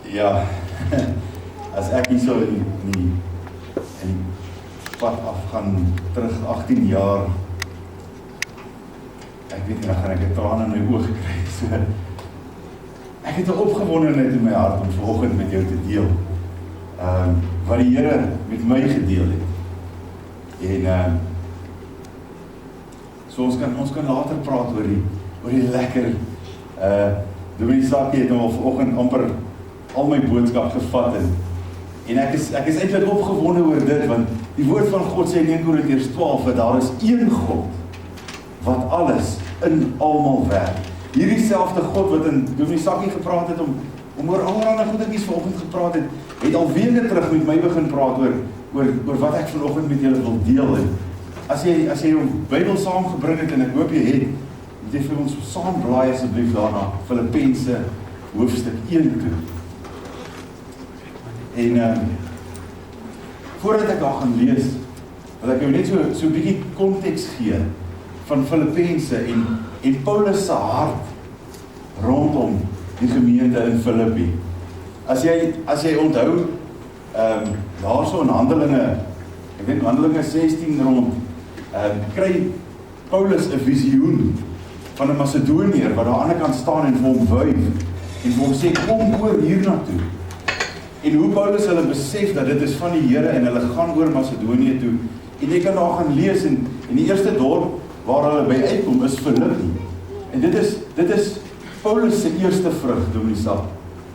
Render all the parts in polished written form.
Ja, as ek hier so in die pad afgaan, terug 18 jaar, ek weet nie, dan gaan ek 'n traan in my oog kry, so, ek het 'n opgewondenheid in my hart om vanoggend met jou te deel, wat die Here met my gedeel het, en, so ons kan later praat oor die lekker, Dominee Sakkie het nou al vanoggend amper al my boodskap gevat en ek is eintlik opgewonde oor dit, want die woord van God sê in 1 Korintiërs 12, dat daar is een God, wat alles in almal werk. Hierdie selfde God wat in Dominee Sakkie gepraat het, om oor allerlei goedetjies vanoggend gepraat het al weke terug met my begin praat oor wat ek vanoggend met julle wil deel. En as jy jou Bybel saamgebring het, en ek hoop jy het, moet jy vir ons saam blaai asseblief daarna, Filippense hoofstuk 1 toe. En voordat ek daar gaan lees, wil ek jou net so 'n bietjie konteks gee van Filippense en Paulus se hart rondom die gemeente in Filippi. As jy onthou, daar so in Handelinge, ek dink Handelinge 16 rond, kry Paulus 'n visioen van 'n Macedoniër wat daar aan die ander kant staan en vir hom wuif en vir hom sê, kom oor hiernatoe. En hoe Paulus hulle besef dat dit is van die Here en hulle gaan oor Macedonië toe. En jy kan daar gaan lees en die eerste dorp waar hulle by uitkom is Filippi. En dit is Paulus se eerste vrug, Dominee Sak,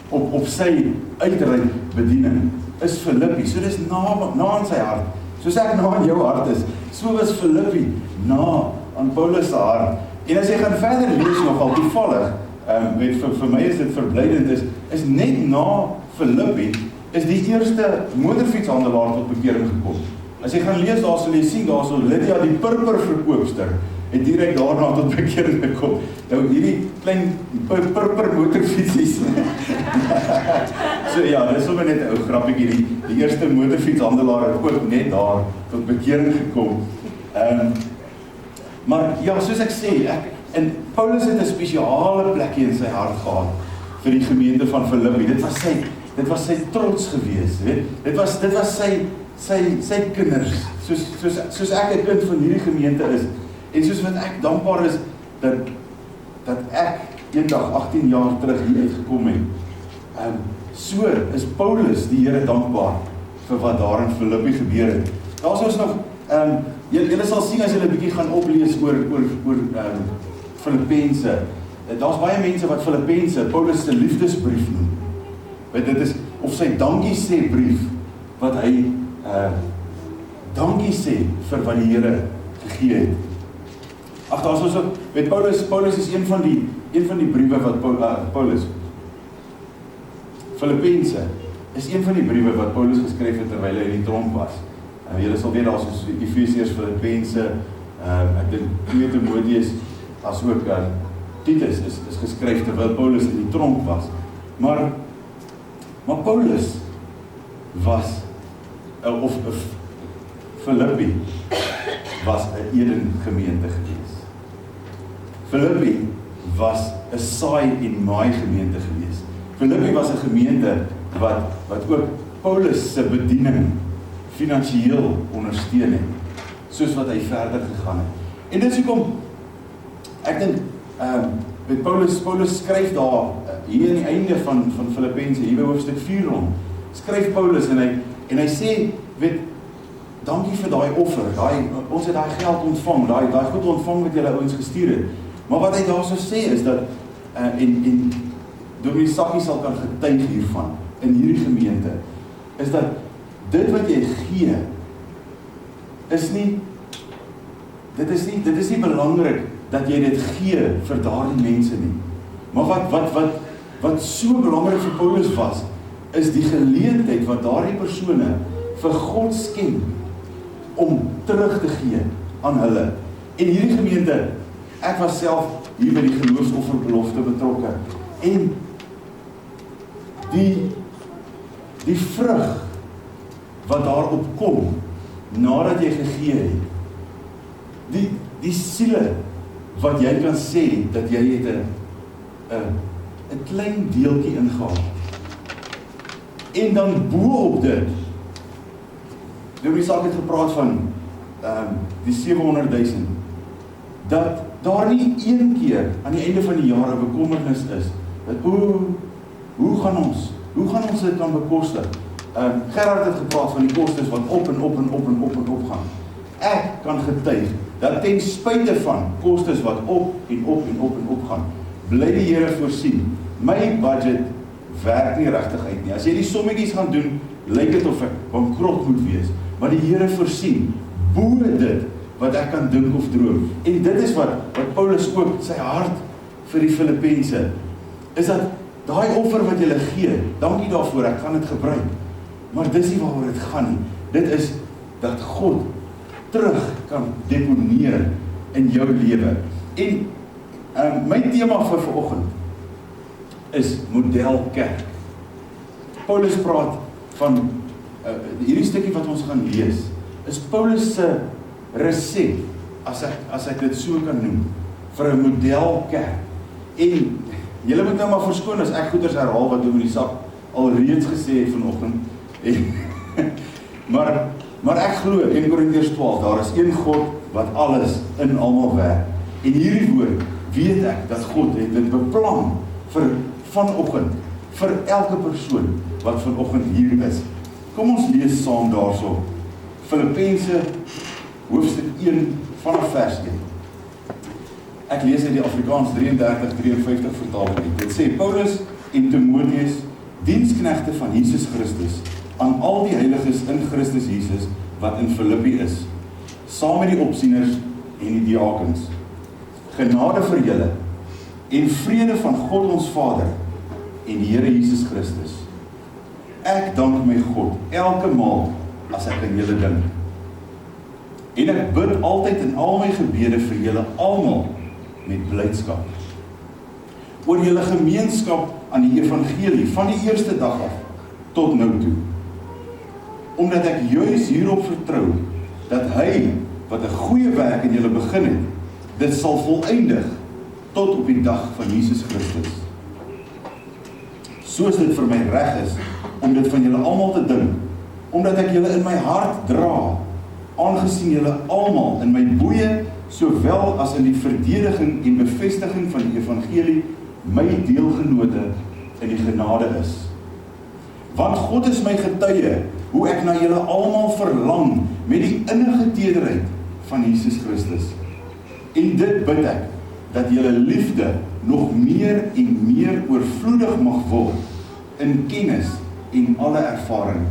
op sy uitreik bediening is Filippi. So dis na aan sy hart. Soos ek na aan jou hart is, so was Filippi na aan Paulus se hart. En as jy gaan verder lees nogal toevallig, vir my is dit verblydend, is net na Filippi is die eerste motorfietshandelaar tot bekering gekom. As jy gaan lees, daar sal jy sien, daar sal Lydia die purperverkoopster het direk daarna tot bekering gekom. Nou hierdie klein purper motorfietsies. So ja, dit is sommer net 'n ou grappietjie, die eerste motorfietshandelaar het ook net daar tot bekering gekom. Maar ja, soos ek sê, en Paulus het 'n spesiale plekkie in sy hart gehad vir die gemeente van Filippi. Dit was sy trots gewees, weet? Dit was sy kinders, soos ek 'n kind van hierdie gemeente is, en soos wat ek dankbaar is, dat ek eendag 18 jaar terug hier uitgekom het. So is Paulus die Here dankbaar vir wat daar in Filippi gebeur het. Daar is nog, julle sal sien as julle 'n bietjie gaan oplees oor Filippense. Daar's baie mense wat Filippense Paulus se liefdesbrief noem. Dit is of sy dankie sê brief wat hy dankie sê vir wat die Here gegee het. Ag, daar's ons ook met Paulus is een van die briewe wat Paulus Filippense is een van die briewe wat Paulus geskryf het terwyl hy in die tronk was. Julle sal weet, daar's soos Efesiërs, Filippense, ek dink 2 Timoteus, as ook Titus is geskryf terwyl Paulus in die tronk was. Maar Paulus was, of Filippi was 'n Eden gemeente gewees. Filippi was 'n saai en maai gemeente gewees. Filippi was 'n gemeente wat ook Paulus se bediening finansiëel ondersteun het, soos wat hy verder gegaan het. En dit is hoekom, ek dink, met Paulus skryf daar, hier aan die einde van Filippense, hier by hoofstuk 4 rond, skryf Paulus en hy sê, weet, dankie vir daai offer, ons het daai geld ontvang, daai goed ontvang wat julle ouens gestuur het. Maar wat hy daar so sê is dat, en Dominee Sakkie sal kan getuig hiervan, in hierdie gemeente, is dat dit wat jy gee, dit is nie belangrik dat jy dit gee vir daardie mense nie. Maar wat so belangrik vir Paulus was, is die geleentheid wat daardie persone vir God skenk om terug te gee aan hulle. En hierdie gemeente, ek was self hier by die geloofsofferbelofte betrokke, en die vrug wat daarop kom, nadat jy gegee het, die siele wat jy kan sê, dat jy het 'n klein deeltjie ingehaal En dan bo op dit, Dominee Saak het gepraat van die 700.000, dat daar nie een keer aan die einde van die jaar 'n bekommernis is, dat hoe gaan ons dit kan bekostig? Gerard het gepraat van die kostes wat op en op gaan. Ek kan getuig, dat ten spyte van kostes wat op gaan, bly die Here voorsien. My budget werk nie regtig uit nie. As jy die sommetjies gaan doen, lyk dit of ek bankrot moet wees. Maar die Here voorsien, bo dit wat ek kan dink of droom. En dit is wat Paulus ook, sy hart vir die Filippense, is dat daai offer wat jy gee, dankie daarvoor, ek gaan dit gebruik. Maar dis nie waaroor dit gaan nie. Dit is dat God terug kan deponeer in jou lewe. En my tema vir vanoggend is model kerk. Paulus praat van hierdie stukkie wat ons gaan lees, is Paulus se resep, as ek dit so kan noem, vir 'n model kerk. En julle moet nou maar verskoon as ek goeders herhaal wat Dominee Saak al reeds gesê het vanoggend. Maar ek glo, 1 Korintiërs 12, daar is een God wat alles in almal werk. En hierdie woord, weet ek, dat God het dit beplan vir vanoggend, vir elke persoon wat vanoggend hier is. Kom ons lees saam daarso. Filippense, hoofstuk 1, vanaf vers 1. Ek lees uit die Afrikaans 33-53 vertaling. Dit sê, Paulus en Timotheus, diensknegte van Jesus Christus, aan al die heiliges in Christus Jesus, wat in Filippi is, saam met die opsieners en die diakens. Genade vir julle, en vrede van God ons Vader, en die Here Jesus Christus. Ek dank my God, elke maal, as ek aan julle dink. En ek bid altyd in al my gebede vir julle almal, met blydskap. Oor julle gemeenskap aan die evangelie, van die eerste dag af, tot nou toe. Omdat ek juis hierop vertrou, dat hy, wat 'n goeie werk in julle begin het, dit sal voleindig, tot op die dag van Jesus Christus. Soos dit vir my reg is, om dit van julle almal te dink, omdat ek julle in my hart dra, aangesien julle almal in my boeye, sowel as in die verdediging en bevestiging van die evangelie, my deelgenote in die genade is. Want God is my getuie, hoe ek na julle almal verlang, met die innige tederheid van Jesus Christus. En dit bid ek, dat julle liefde nog meer en meer oorvloedig mag word, in kennis en alle ervaring.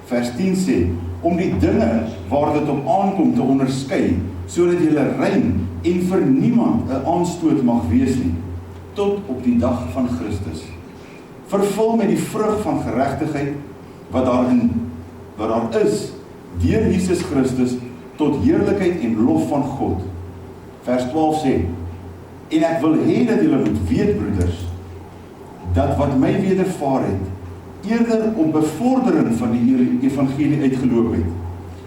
Vers 10 sê, om die dinge waar dit op aankom te onderskei, sodat julle rein en vir niemand 'n aanstoot mag wees nie, tot op die dag van Christus. Vervul met die vrug van geregtigheid, wat daar is, deur Jesus Christus, tot heerlikheid en lof van God. Vers 12 sê, en ek wil hê dat julle moet weet, broeders, dat wat my wedervaar het, eerder op bevordering van die evangelie uitgeloop het,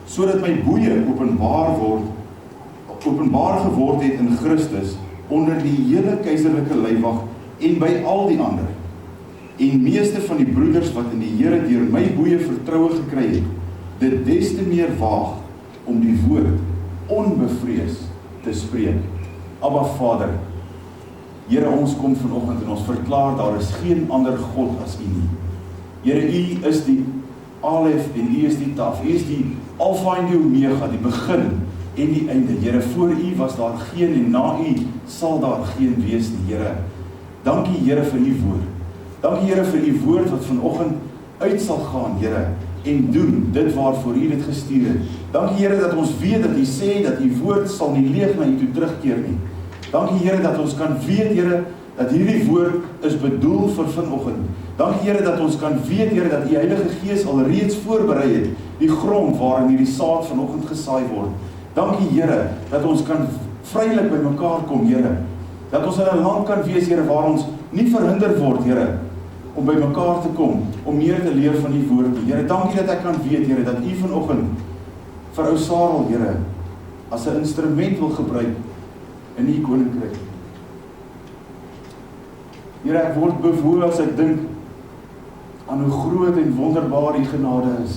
sodat my boeye openbaar geword het in Christus, onder die hele keiserlike leiwag en by al die ander. En meeste van die broeders wat in die Here deur my boeye vertroue gekry het, dit des te meer waag om die woord onbevrees te spreek. Abba Vader, Here, ons kom vanoggend en ons verklaar, daar is geen ander God as U nie. Here, U is die Alef en U is die Taf. U is die Alfa en die Omega, die begin en die einde. Here, voor U was daar geen en na U sal daar geen wees nie, Here. Dankie, Here, vir U woord. Dankie, Here, vir U woord wat vanoggend uit sal gaan, Here, en doen dit waarvoor U dit gestuur het. Dankie, Here, dat ons weet dat U sê dat U woord sal nie leeg na U toe terugkeer nie. Dankie, Here, dat ons kan weet, Here, dat hierdie woord is bedoel vir vanoggend. Dankie, Here, dat ons kan weet, Here, dat U Heilige Gees al reeds voorberei het, die grond waarin hierdie saad vanoggend gesaai word. Dankie, Here, dat ons kan vrylik by mekaar kom, Here. Dat ons in 'n land kan wees, Here, waar ons nie verhinder word, Here, om by mekaar te kom, om meer te leer van die woord nie. Here, dankie dat ek kan weet, Here, dat U vanoggend vir ou Sarel, Here, as 'n instrument wil gebruik in U koninkryk. Here, ek word bewoe as ek dink aan hoe groot en wonderbaar die genade is.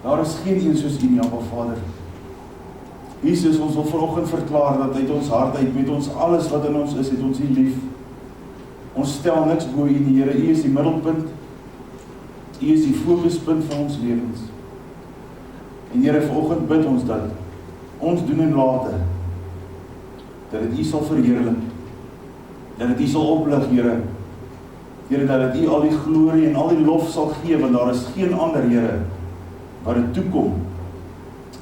Daar is geen een soos U nie, Abba Vader. Jesus, ons wil vanoggend verklaar dat uit ons hart uit, met ons alles wat in ons is, het ons U lief. Ons stel niks bo U nie, Here, U is die middelpunt, U is die fokuspunt van ons lewens. En Here, vanoggend bid ons dat ons doen en late, dat dit U sal verheerlik, dat dit U sal oplig, Here. Here, dat dit U al die glorie en al die lof sal gee, want daar is geen ander, Here, wat dit toekom,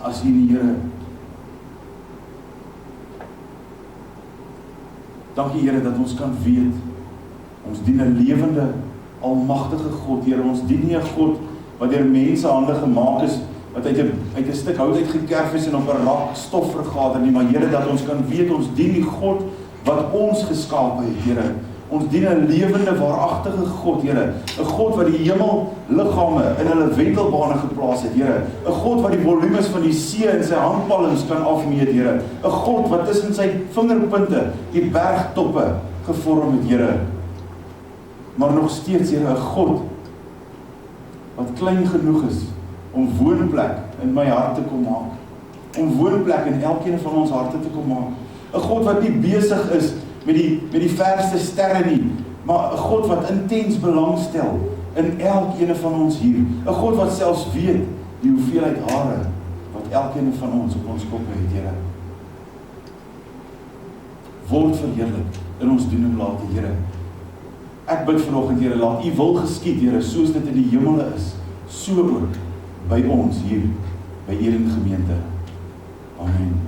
as U nie, Here. Dankie, Here, dat ons kan weet, ons dien 'n lewende, almagtige God, Here. Ons dien nie 'n God wat deur mense hande gemaak is, wat uit 'n stuk hout uitgekerf is en op 'n rak stof vergader nie, maar Here, dat ons kan weet, ons dien die God wat ons geskaap het, Here. Ons dien 'n lewende, waaragtige God, Here. 'n God wat die hemel liggame in hulle wentelbane geplaas het, Here. 'n God wat die volumes van die see in sy handpalms kan afmeet, Here. 'n God wat tussen sy vingerpunte die bergtoppe gevorm het, Here. Maar nog steeds, Here, 'n God wat klein genoeg is om woonplek in my hart te kom maak. Om woonplek in elkeen van ons harte te kom maak. 'n God wat nie besig is met die verste sterre nie, maar 'n God wat intens belangstel in elkeen van ons hier. 'n God wat selfs weet die hoeveelheid hare wat elkeen van ons op ons koppe het, Here. Word verheerlik in ons doen en late, Here. Ek bid vanoggend, Here, laat U wil geskied, Here, soos dit in die hemele is, so ook by ons hier, by hierdie gemeente. Amen.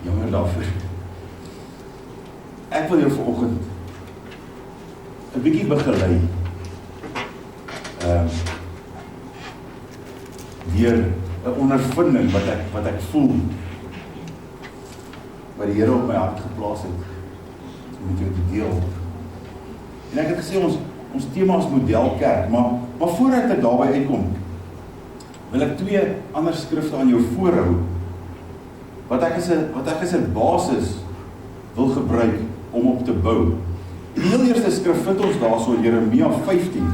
Jammer daarvoor. Ek wil jou vanoggend 'n bietjie begelei deur 'n ondervinding wat ek voel wat die Here op my hart geplaas het om met jou te deel. En ek het gesê ons tema is modelkerk, maar voordat ek daarby uitkom, wil ek 2 ander skrifte aan jou voorhou wat ek as 'n basis wil gebruik om op te bou. Die heel eerste skrif vind ons daarso in Jeremia 15,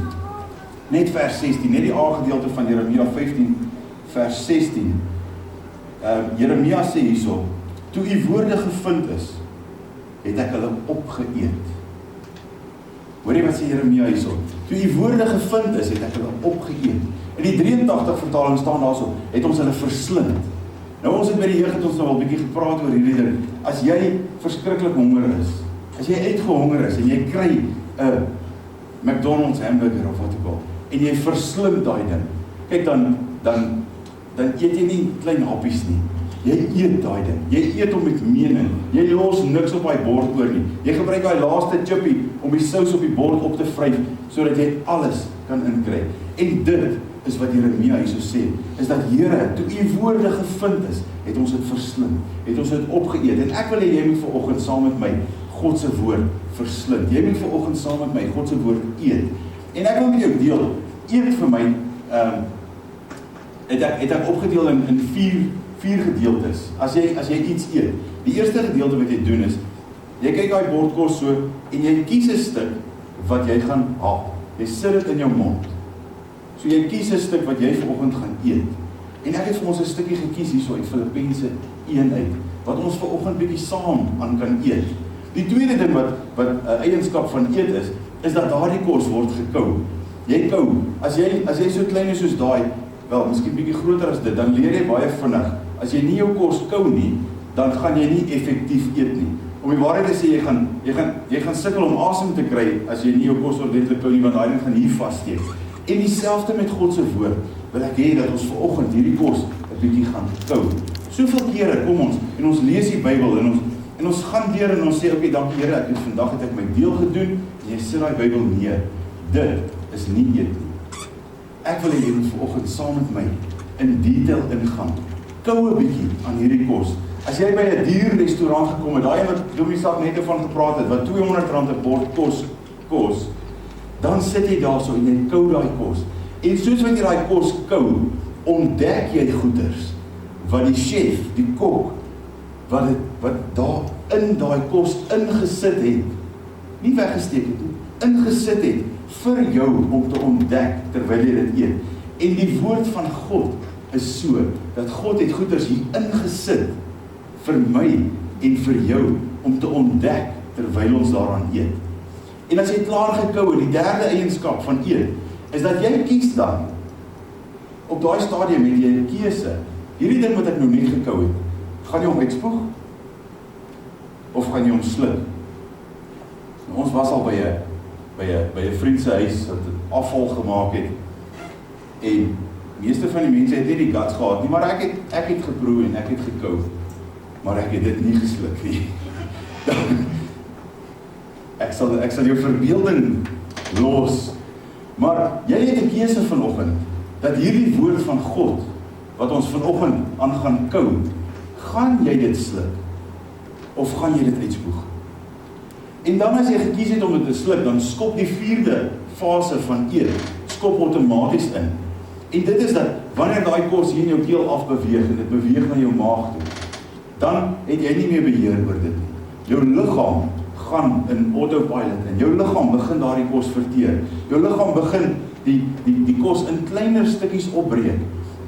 net vers 16, net die A-gedeelte van Jeremia 15, vers 16. Jeremia sê hierso: toe U woorde gevind is, het ek hulle opgeëet. Hoor jy wat sê Jeremia hierso? Toe U woorde gevind is, het ek hulle opgeëet. In die 83 vertaling staan daarso, het ons hulle verslind. Nou ons het by die jeug het ons nou al 'n bietjie gepraat oor hierdie ding. As jy verskriklik honger is, as jy uitgehonger is en jy kry 'n McDonald's hamburger of wat ook al, en jy verslind daai ding, kyk dan eet jy nie klein happies nie. Jy eet daai ding. Jy eet hom met mening. Jy los niks op daai bord oor nie. Jy gebruik daai laaste chippie om die sous op die bord op te vryf sodat jy alles kan inkry. En dit is wat Jeremia hierso sê, is dat Here, toe U woorde gevind is, het ons dit verslind, het ons dit opgeëet. En ek wil hê jy moet vanoggend saam met my God se woord verslind. Jy moet vanoggend saam met my God se woord eet. En ek wil met jou deel, eet vir my, het ek opgedeel in vier gedeeltes. As jy iets eet, die eerste gedeelte wat jy doen is, jy kyk daai bord kos so, en jy kies 'n stuk wat jy gaan hap. Jy sit dit in jou mond. So jy kies 'n stuk wat jy vanoggend gaan eet. En ek het vir ons 'n stukkie gekies hierso uit Filippense 1 uit, wat ons vanoggend bietjie saam aan kan eet. Die tweede ding wat 'n eienskap van eet is dat daardie kos word gekou. Jy kou. As jy so klein is soos daai, wel, miskien bietjie groter as dit, dan leer jy baie vinnig. As jy nie jou kos kou nie, dan gaan jy nie effektief eet nie. Om die waarheid te sê, jy gaan sukkel om asem te kry as jy nie jou kos ordentlik kou nie, want daai ding gaan hier vassteek. En dieselfde met God se woord, wil ek hê dat ons vanoggend hierdie kos 'n bietjie gaan kou. Soveel kere kom ons en ons lees die Bybel en ons gaan deur en ons sê, okay, dankie Here, vandag het ek my deel gedoen, en jy sit daai Bybel neer. Dit is nie eet nie. Ek wil hê jy moet vanoggend saam met my in detail ingaan. Kou 'n bietjie aan hierdie kos. As jy by 'n dierrestaurant gekom het, daai wat Dominee Saak net van gepraat het, wat R200 'n bord kos, dan sit jy daarso en jy kou daai kos. En soos wat jy daai kos kou, ontdek jy goeders wat die chef, die kok, wat daar in daai kos ingesit het, nie weggesteek het nie, ingesit het, vir jou om te ontdek, terwyl jy dit eet. En die woord van God is so, dat God het goeders hier ingesit, vir my en vir jou, om te ontdek, terwyl ons daaraan eet. En as jy klaar gekou het, die derde eienskap van eet, is dat jy kies dan, op daai stadium het jy 'n keuse, hierdie ding wat ek nou net gekou het, gaan jy hom uitspoeg, of gaan jy hom sluk? Ons was al by 'n vriend se huis, wat afval gemaak het, en meeste van die mense het nie die guts gehad nie, maar ek het geproe en ek het gekou, maar ek het dit nie gesluk nie. Ek sal jou verbeelding los, maar jy het 'n keuse vanoggend, dat hierdie woord van God, wat ons vanoggend aan gaan kou, gaan jy dit sluk, of gaan jy dit uitspoeg? En dan as jy gekies het om dit te sluk, dan skop die 4de fase van eet, skop outomaties in. En dit is dat, wanneer daai kos hier in jou keel afbeweeg, en dit beweeg na jou maag toe, dan het jy nie meer beheer oor dit nie. Jou liggaam gaan in autopilot, en jou liggaam begin daardie kos verteer. Jou liggaam begin die kos in kleiner stukkies opbreek,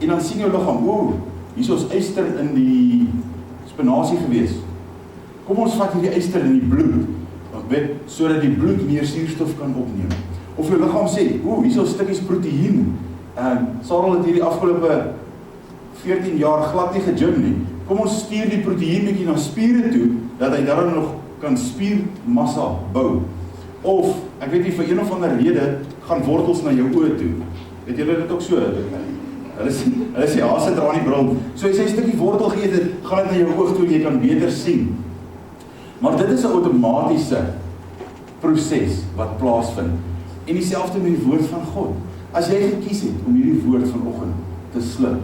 en dan sien jou liggaam, hier is yster in die spinasie gewees. Kom ons vat hierdie yster in die bloed, sodat die bloed meer suurstof kan opneem. Of jou liggaam sê, hier is stukkies proteïen. Sarel het hierdie afgelope 14 jaar glad nie gegym nie. Kom ons stuur die proteïen bietjie na spiere toe, dat hy daarom nog kan spiermassa bou. Of, ek weet nie, vir een of ander rede, gaan wortels na jou oë toe. Weet julle dit ook so? Hulle sê, se dra nie bril. So as jy 'n stukkie wortel geëet het, gaan dit na jou oog toe en jy kan beter sien. Maar dit is 'n outomatiese proses wat plaasvind. En dieselfde met die woord van God. As jy gekies het om hierdie woord vanoggend te sluk,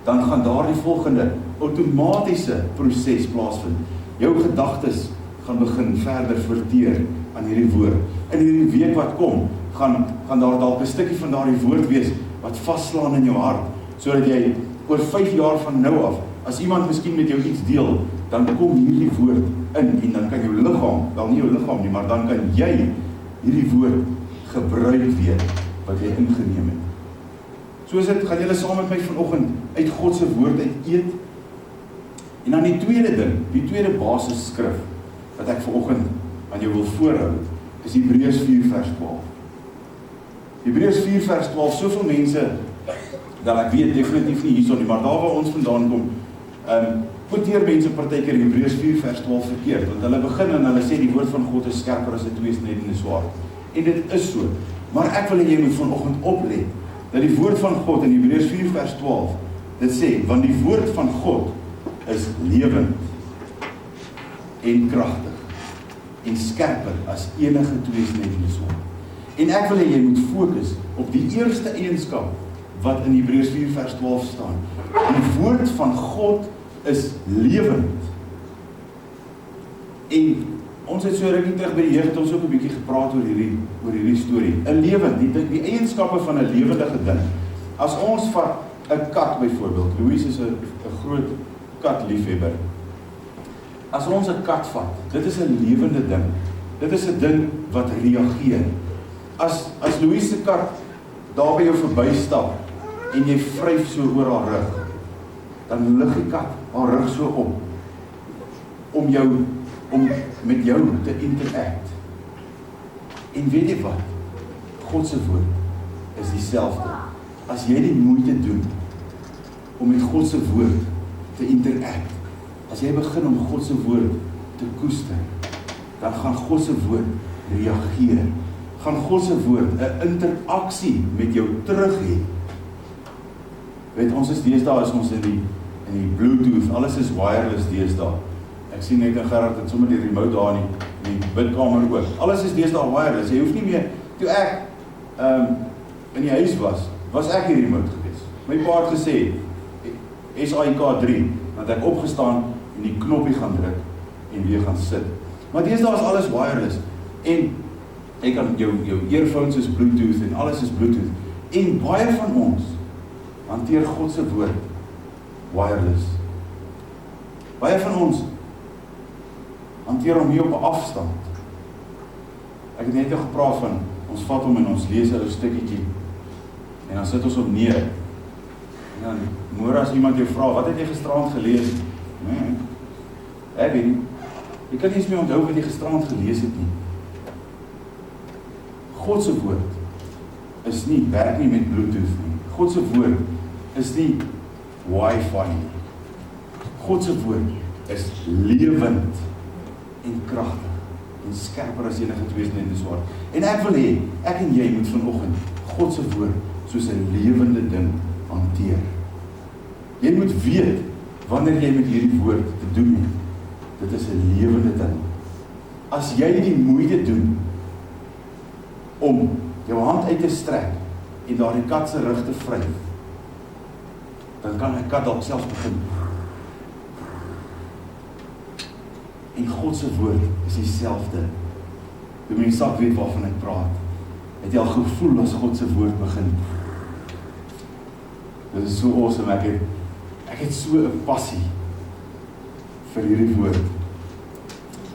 dan gaan daar die volgende outomatiese proses plaasvind. Jou gedagtes gaan begin verder verteer aan hierdie woord. In hierdie week wat kom, gaan daar dalk 'n stukkie van daardie woord wees wat vasslaan in jou hart, sodat jy oor 5 jaar van nou af, as iemand miskien met jou iets deel, dan kom hierdie woord in, en dan kan jou liggaam, wel nie jou liggaam nie, maar dan kan jy hierdie woord gebruik weer, wat jy ingeneem het. Soos dit, gaan julle saam met my vanoggend uit God se woord uit eet. En dan die tweede ding, die tweede basisskrif, wat ek vanoggend aan jou wil voorhou, is Hebreërs 4 vers 12. Hebreërs 4 vers 12, soveel mense, dat ek weet definitief nie hierson nie, maar daar waar ons vandaan kom, quoteer mense partykeer Hebreërs 4 vers 12 verkeerd, want hulle begin en hulle sê die woord van God is skerper as 'n tweesnydende swaard. En dit is so. Maar ek wil hê jy moet vanoggend oplet, dat die woord van God in Hebreërs 4 vers 12, dit sê, want die woord van God is lewend en kragtig en skerper as enige tweesnydende swaard. En ek wil hê jy moet fokus op die eerste eienskap wat in Hebreërs 4 vers 12 staan. Die woord van God is lewend. En ons het so rukkie terug by die jeug, het ons ook 'n bietjie gepraat oor hierdie storie. 'n Lewend, die eienskappe van 'n lewendige ding. As ons vat 'n kat byvoorbeeld, Louise is 'n groot katliefhebber. As ons 'n kat vat, dit is 'n lewende ding. Dit is 'n ding wat reageer. As Louise se kat daar by jou verbystap en jy vryf so oor haar rug, dan lig die kat haar rug so op om met jou te interact. En weet jy wat? God se woord is dieselfde. As jy die moeite doen om met God se woord te interact, as jy begin om God se woord te koester, dan gaan God se woord reageer. Gaan God se woord 'n interaksie met jou terug hê. Weet, ons is deesdae, as ons in die Bluetooth, alles is wireless deesdae. Ek sien net in Gerard het sommer die remote daar in die bidkamer ook. Alles is deesdae wireless. Jy hoef nie meer, toe ek in die huis was ek die remote gewees. My pa het gesê, SAIK3, dat ek opgestaan en die knoppie gaan druk en weer gaan sit. Maar deesdae is alles wireless. En jy kan jou earphones is Bluetooth en alles is Bluetooth. En baie van ons hanteer God se woord wireless. Baie van ons hanteer hom nie op 'n afstand. Ek het net gepraat van, ons vat hom en ons lees 'n stukkietjie, en dan sit ons hom neer, en dan, môre as iemand jou vra, wat het jy gisterand gelees? Nee, ek weet nie, jy kan nie eens meer onthou wat jy gisterand gelees het nie. God se woord is nie, werk nie met Bluetooth nie. God se woord is nie Wi-Fi nie. God se woord is lewend en kragtig en skerper as enige tweesnede swaard. En ek wil hê, ek en jy moet vanoggend God se woord soos 'n lewende ding hanteer. Jy moet weet wanneer jy met hierdie woord te doen het. Dit is 'n lewende ding. As jy die moeite doen om jou hand uit te strek en daardie kat se rug te vryf, dan kan 'n kat dalk selfs begin. En God se woord is dieselfde. Jy moet sak weet waarvan ek praat. Het jy al gevoel as God se woord begin? Dit is so awesome, ek het so 'n passie vir hierdie woord.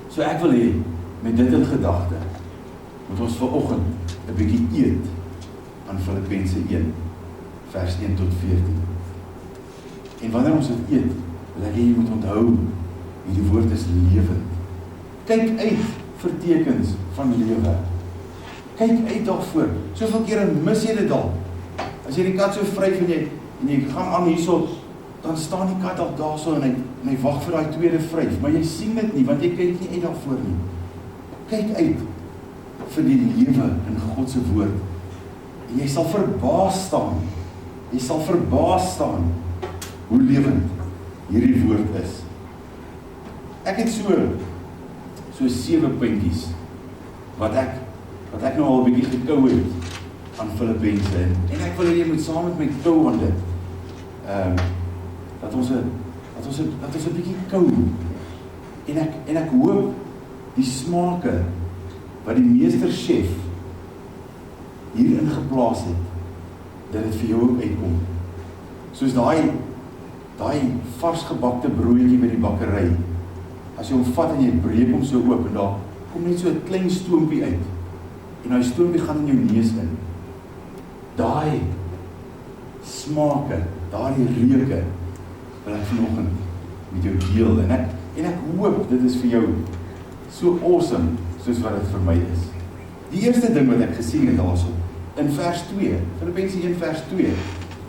So ek wil hê, met dit in gedagte, moet ons vanoggend 'n bietjie eet aan Filippense 1, vers 1 tot 14. En wanneer ons dit eet, wil ek hê jy moet onthou, hierdie woord is lewend. Kyk uit vir tekens van lewe. Kyk uit daarvoor. Soveel kere mis jy dit al. As jy die kat so vryf en jy gaan aan hierso, dan staan die kat al daarso en hy wag vir daai tweede vryf, maar jy sien dit nie, want jy kyk nie uit daarvoor nie. Kyk uit vir die lewe in God se woord. En jy sal verbaas staan. Jy sal verbaas staan hoe lewend hierdie woord is. Ek het so 7 puntjies wat ek nou al 'n bietjie gekou het aan Filippense, en ek wil hê jy moet saam met my kou aan dit. Dat ons 'n bietjie kou. En ek hoop die smake wat die meesterchef hierin geplaas het, dat dit vir jou ook uitkom. Soos daai varsgebakte broodjie by die bakkery. As jy hom vat en jy breek hom so oop, en daar kom net so 'n klein stoompie uit. En daai stoompie gaan in jou neus in. Daai smake, daai reuke, wil ek vanoggend met jou deel. En ek hoop dit is vir jou so awesome, soos wat dit vir my is. Die eerste ding wat ek gesien het daarso, in vers 2, Filippense 1 vers 2,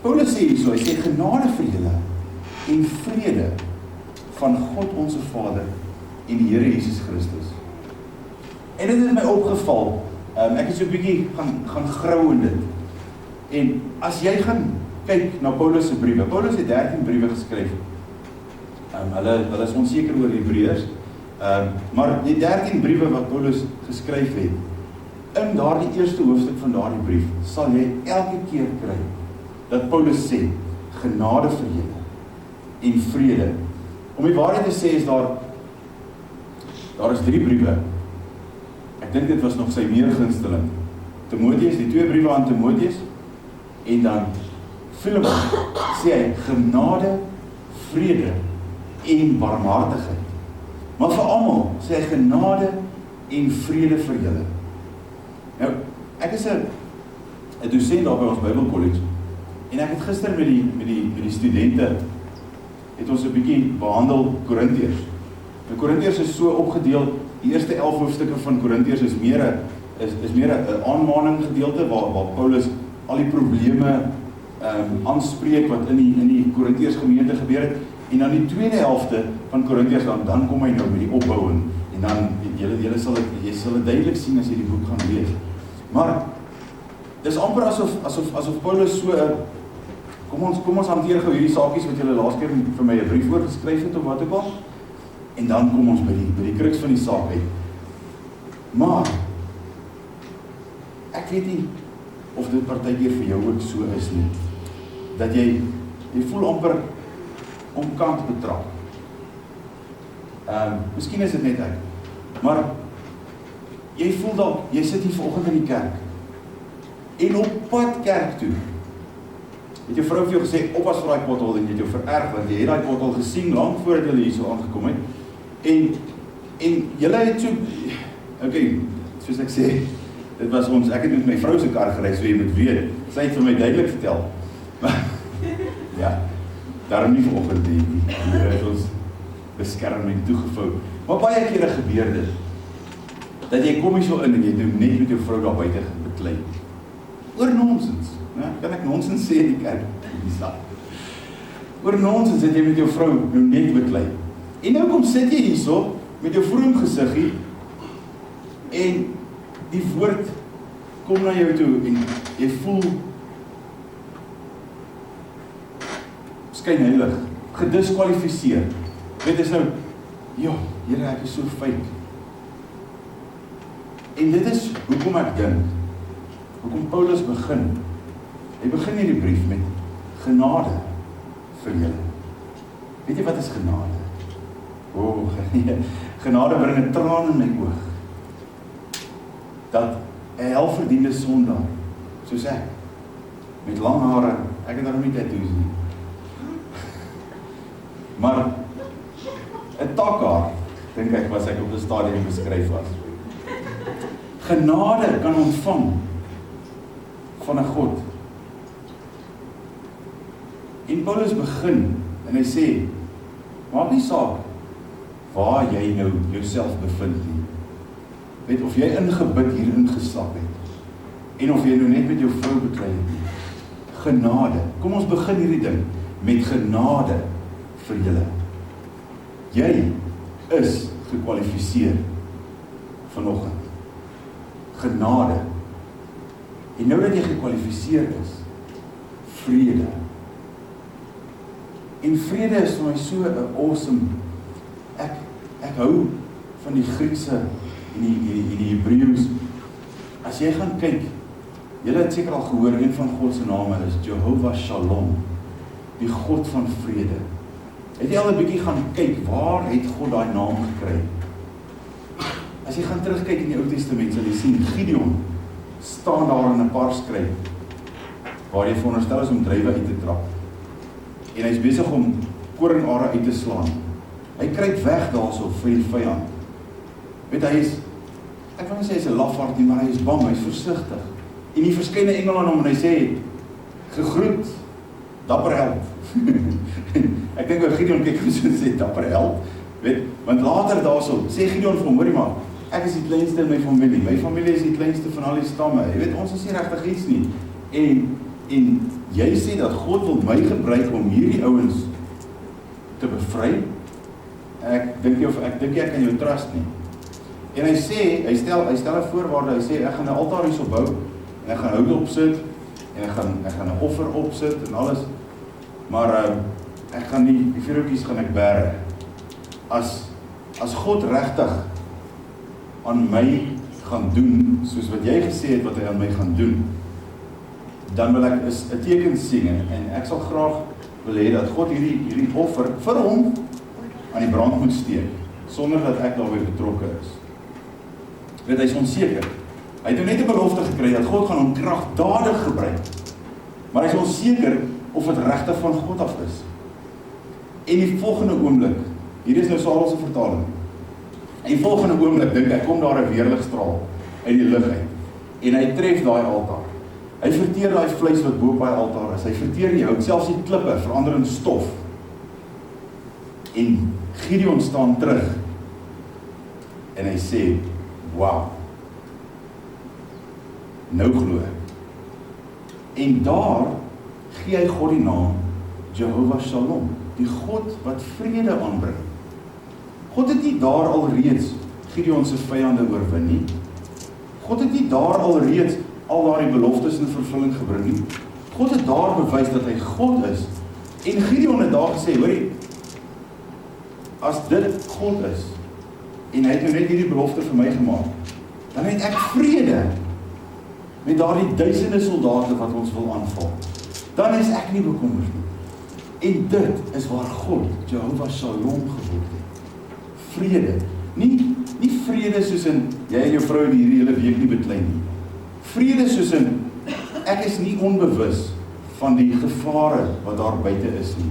Paulus sê hierso, hy sê, genade vir julle en vrede van God onze Vader en die Here Jesus Christus. En dit het my opgeval, ek het so 'n bietjie gaan grou in dit. En as jy gaan kyk na Paulus se briewe, Paulus het 13 briewe geskryf. Hulle is onseker oor die Hebreërs, maar die 13 briewe wat Paulus geskryf het, in daardie eerste hoofstuk van daardie brief, sal jy elke keer kry, dat Paulus sê, genade vir julle en vrede. Om die waarheid te sê is daar is 3 briewe. Ek dink dit was nog sy meer gunsteling. Timoteus, die 2 briewe aan Timoteus, en dan Filippense, sê hy, genade, vrede en barmhartigheid. Maar vir almal sê hy genade en vrede vir julle. Nou, ek is 'n dosent daar by ons Bybelkollege, en ek het gister met die studente het ons 'n bietjie behandel Korintiërs. Nou Korintiërs is so opgedeel, die eerste 11 hoofstukke van Korintiërs is meer 'n aanmaning gedeelte waar Paulus al die probleme aanspreek wat in die Korintiërs gemeente gebeur het, en dan die tweede helfte van Korintiërs dan kom hy nou met die opbou, en dan jy sal dit duidelik sien as jy die boek gaan lees. Maar dis amper asof Paulus so kom ons hanteer gou hierdie saakies wat julle laas keer vir my 'n brief oorgeskryf het of wat ook al, en dan kom ons by die kruks van die saak uit. Maar ek weet nie of dit partykeer vir jou ook so is nie, dat jy voel amper omkant betrap. Miskien is dit net ek, maar jy voel dalk, jy sit hier vanoggend in die kerk, en op pad kerk toe, het jou vrou vir jou gesê, oppas vir daai pothol, en jy het jou vererg, want jy het daai pothol gesien, lang voordat jy hierso aangekom het, en En julle het so, okay, soos ek sê, dit was ons, ek het met my vrou se kar gery, so jy moet weet, sy het vir my duidelik vertel. Maar, ja, daarom nie vanoggend die Here het ons beskerming toegevou. Maar baie kere gebeur dit, dat jy kom hier so in en jy doen net met jou vrou daar buite beklei. Oor nonsens, né? Kan ek nonsens sê in die kerk? Oor nonsens het jy met jou vrou nou net beklei. En nou kom sit jy hierso met jou vroom gesiggie en die woord kom na jou toe en jy voel skynheilig, gediskwalifiseer. Weet is nou, ja, Here, ek is so fout. En dit is hoekom ek dink, hoekom Paulus begin. Hy begin hierdie brief met genade vir julle. Weet jy wat is genade? O, genade bring 'n traan in my oog. Dat 'n helverdiende sondaar, soos ek, met lang hare, ek het daar nie tattoos nie. Maar 'n takhaar, dink ek was ek op die stadium beskryf was. Genade kan ontvang van 'n God. En Paulus begin en hy sê, maak nie saak waar jy nou jouself bevind nie. Weet of jy ingebid hier ingeslap het en of jy nou net met jou vrou beklei het nie. Genade. Kom ons begin hierdie ding met genade vir julle. Jy is gekwalifiseer vanoggend. Genade. En nou dat jy gekwalifiseer is, vrede. En vrede is vir my so 'n awesome. Ek hou van die Griekse en die Hebreëus. As jy gaan kyk, julle het seker al gehoor, een van God se name is Jehovah Shalom, die God van vrede. Het jy al 'n bietjie gaan kyk, waar het God daai naam gekry? As jy gaan terugkyk in die Ou Testament, sal jy sien, Gideon staan daar in 'n parskryf, waar jy veronderstel is om druiwe uit te trap. En hy is besig om koringare uit te slaan. Hy kruip weg daarso vir die vyand. Weet hy is, ek wil nie sê hy is 'n lafaard nie, maar hy is bang, hy is versigtig. En die verskeie engele aan hom en hy sê, gegroet, dapper held. Ek dink oor Gideon kyk so en sê, dapper held. Weet, want later daarso, sê Gideon vir hom, hoorie maar, ek is die kleinste in my familie is die kleinste van al die stamme, jy weet, ons is nie regtig iets nie. En jy sê dat God wil my gebruik om hierdie ouens te bevry. Ek dink jy kan jou trust nie. En hy sê, hy stel 'n voorwaarde, hy sê ek gaan 'n altaar hierso bou en ek gaan hout opsit en ek gaan 'n offer opsit en alles. Maar ek gaan nie die vuurhoutjies gaan ek bære. As God regtig aan my gaan doen soos wat jy gesê het wat hy aan my gaan doen, dan wil ek 'n teken sien en ek sal graag wil hê dat God hierdie offer vir hom aan die brand moet steek, sonder dat ek daarbey betrokke is. Weet, hy is onseker. Hy het net 'n belofte gekry dat God gaan hom kragtadig gebruik. Maar hy is onseker of dit regtig van God af is. En die volgende oomblik, hier is nou Sarel se vertaling. En die volgende oomblik dink ek kom daar 'n weerligstraal uit die lug uit en hy tref daai altaar. Hy verteer daai vleis wat bo op daai altaar is. Hy verteer die hout, selfs die klippe verander in stof. En Gideon staan terug en hy sê, wow, nou glo ek. En daar gee hy God die naam Jehovah Shalom, die God wat vrede aanbring. God het nie daar alreeds Gideon se vyande oorwin nie. God het nie daar alreeds al daardie beloftes in vervulling gebring nie. God het daar bewys dat hy God is. En Gideon het daar gesê, hoorie, as dit God is, en hy het nou net hierdie belofte vir my gemaak, dan het ek vrede met daardie duisende soldate wat ons wil aanval. Dan is ek nie bekommerd nie. En dit is waar God, Jehovah Shalom, geword het. Vrede. Nie vrede soos in, jy en jou vrou die hierdie hele week nie beklei nie. Vrede soos in, ek is nie onbewus van die gevare wat daar buite is nie.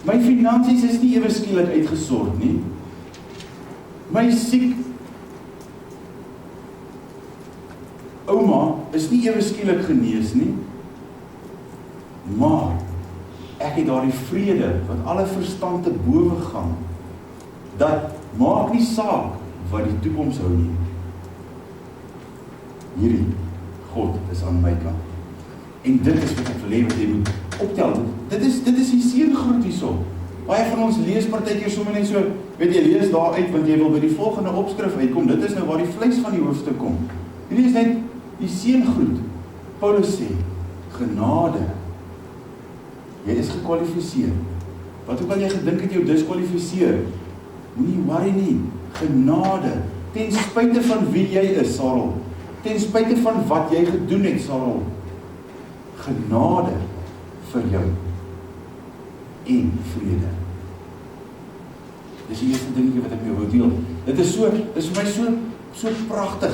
My finansies is nie ewe skielik uitgesort nie. My siek ouma is nie ewe skielik genees nie, maar ek het daardie vrede wat alle verstand te bowe gaan, dat maak nie saak wat die toekoms hou nie. Hierdie God is aan my kant. En dit is wat ek wil hê wat jy moet optel. Dit is die seëngroet hierso. Baie van ons lees partykeer sommer net so, weet jy, lees daar uit, want jy wil by die volgende opskrif uitkom. Dit is nou waar die vleis van die hoofstuk kom. Hierdie is net die seëngroet. Paulus sê, genade. Jy is gekwalifiseer. Wat ook al jy gedink het jou diskwalifiseer, moenie worry nie. Genade. Ten spyte van wie jy is, Sarel. Ten spyte van wat jy gedoen het, Sarel. Genade vir jou. En vrede. Dis die eerste dingetje wat ek met jou wil deel. Dit is vir my so pragtig.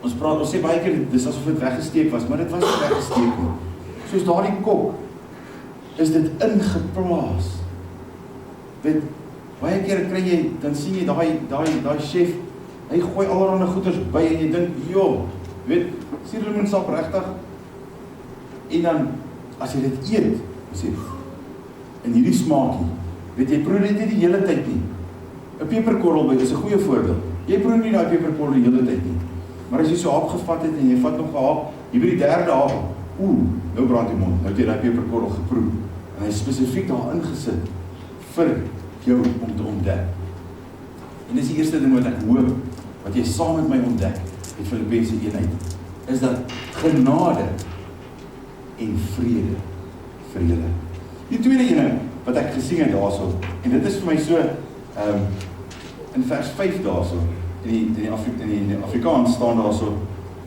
Ons sê baie keer, dis asof dit weggesteek was, maar dit was nie weggesteek nie. Soos daardie kok, is dit ingeplaas. Weet, baie keer kry jy, dan sien jy daai chef, hy gooi allerhande goeders by, en jy dink, joh, weet, suurlemoensap regtig, en dan, as jy dit eet, sê, in hierdie smaakie, weet jy, proe dit nie die hele tyd nie. 'n Peperkorrel by is 'n goeie voorbeeld. Jy proe nie daai peperkorrel die hele tyd nie. Maar as jy so hap gevat het, en jy vat nog 'n hap, hier by die derde hap, nou brand die mond, nou het jy daai peperkorrel geproe, en hy is spesifiek daar ingesit, vir jou om te ontdek. En dis die eerste ding wat ek hoop, wat jy saam met my ontdek, met Filippense 1 is dat genade en vrede vir julle. Die tweede ene wat ek gesien het daarso, en dit is vir my so, in vers 5 daarso, in die Afrikaans staan daarso,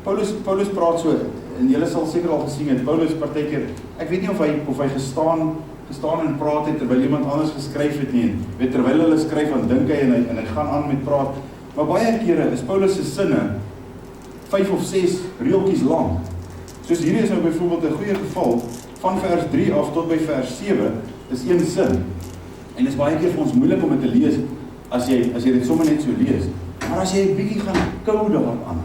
Paulus praat so, en julle sal seker al gesien het, Paulus partykeer, ek weet nie of hy gestaan en praat het, terwyl iemand anders geskryf het nie, weet, terwyl hulle skryf, dan dink hy, en hy gaan aan met praat, maar baie kere is Paulus se sinne, 5 of 6 reeltjies lang, soos hierdie is nou byvoorbeeld 'n goeie geval, van vers 3 af tot by vers 7, is een sin, en is baie keer vir ons moeilik om dit te lees, as jy dit sommer net so lees, maar as jy 'n bietjie gaan kou daaraan,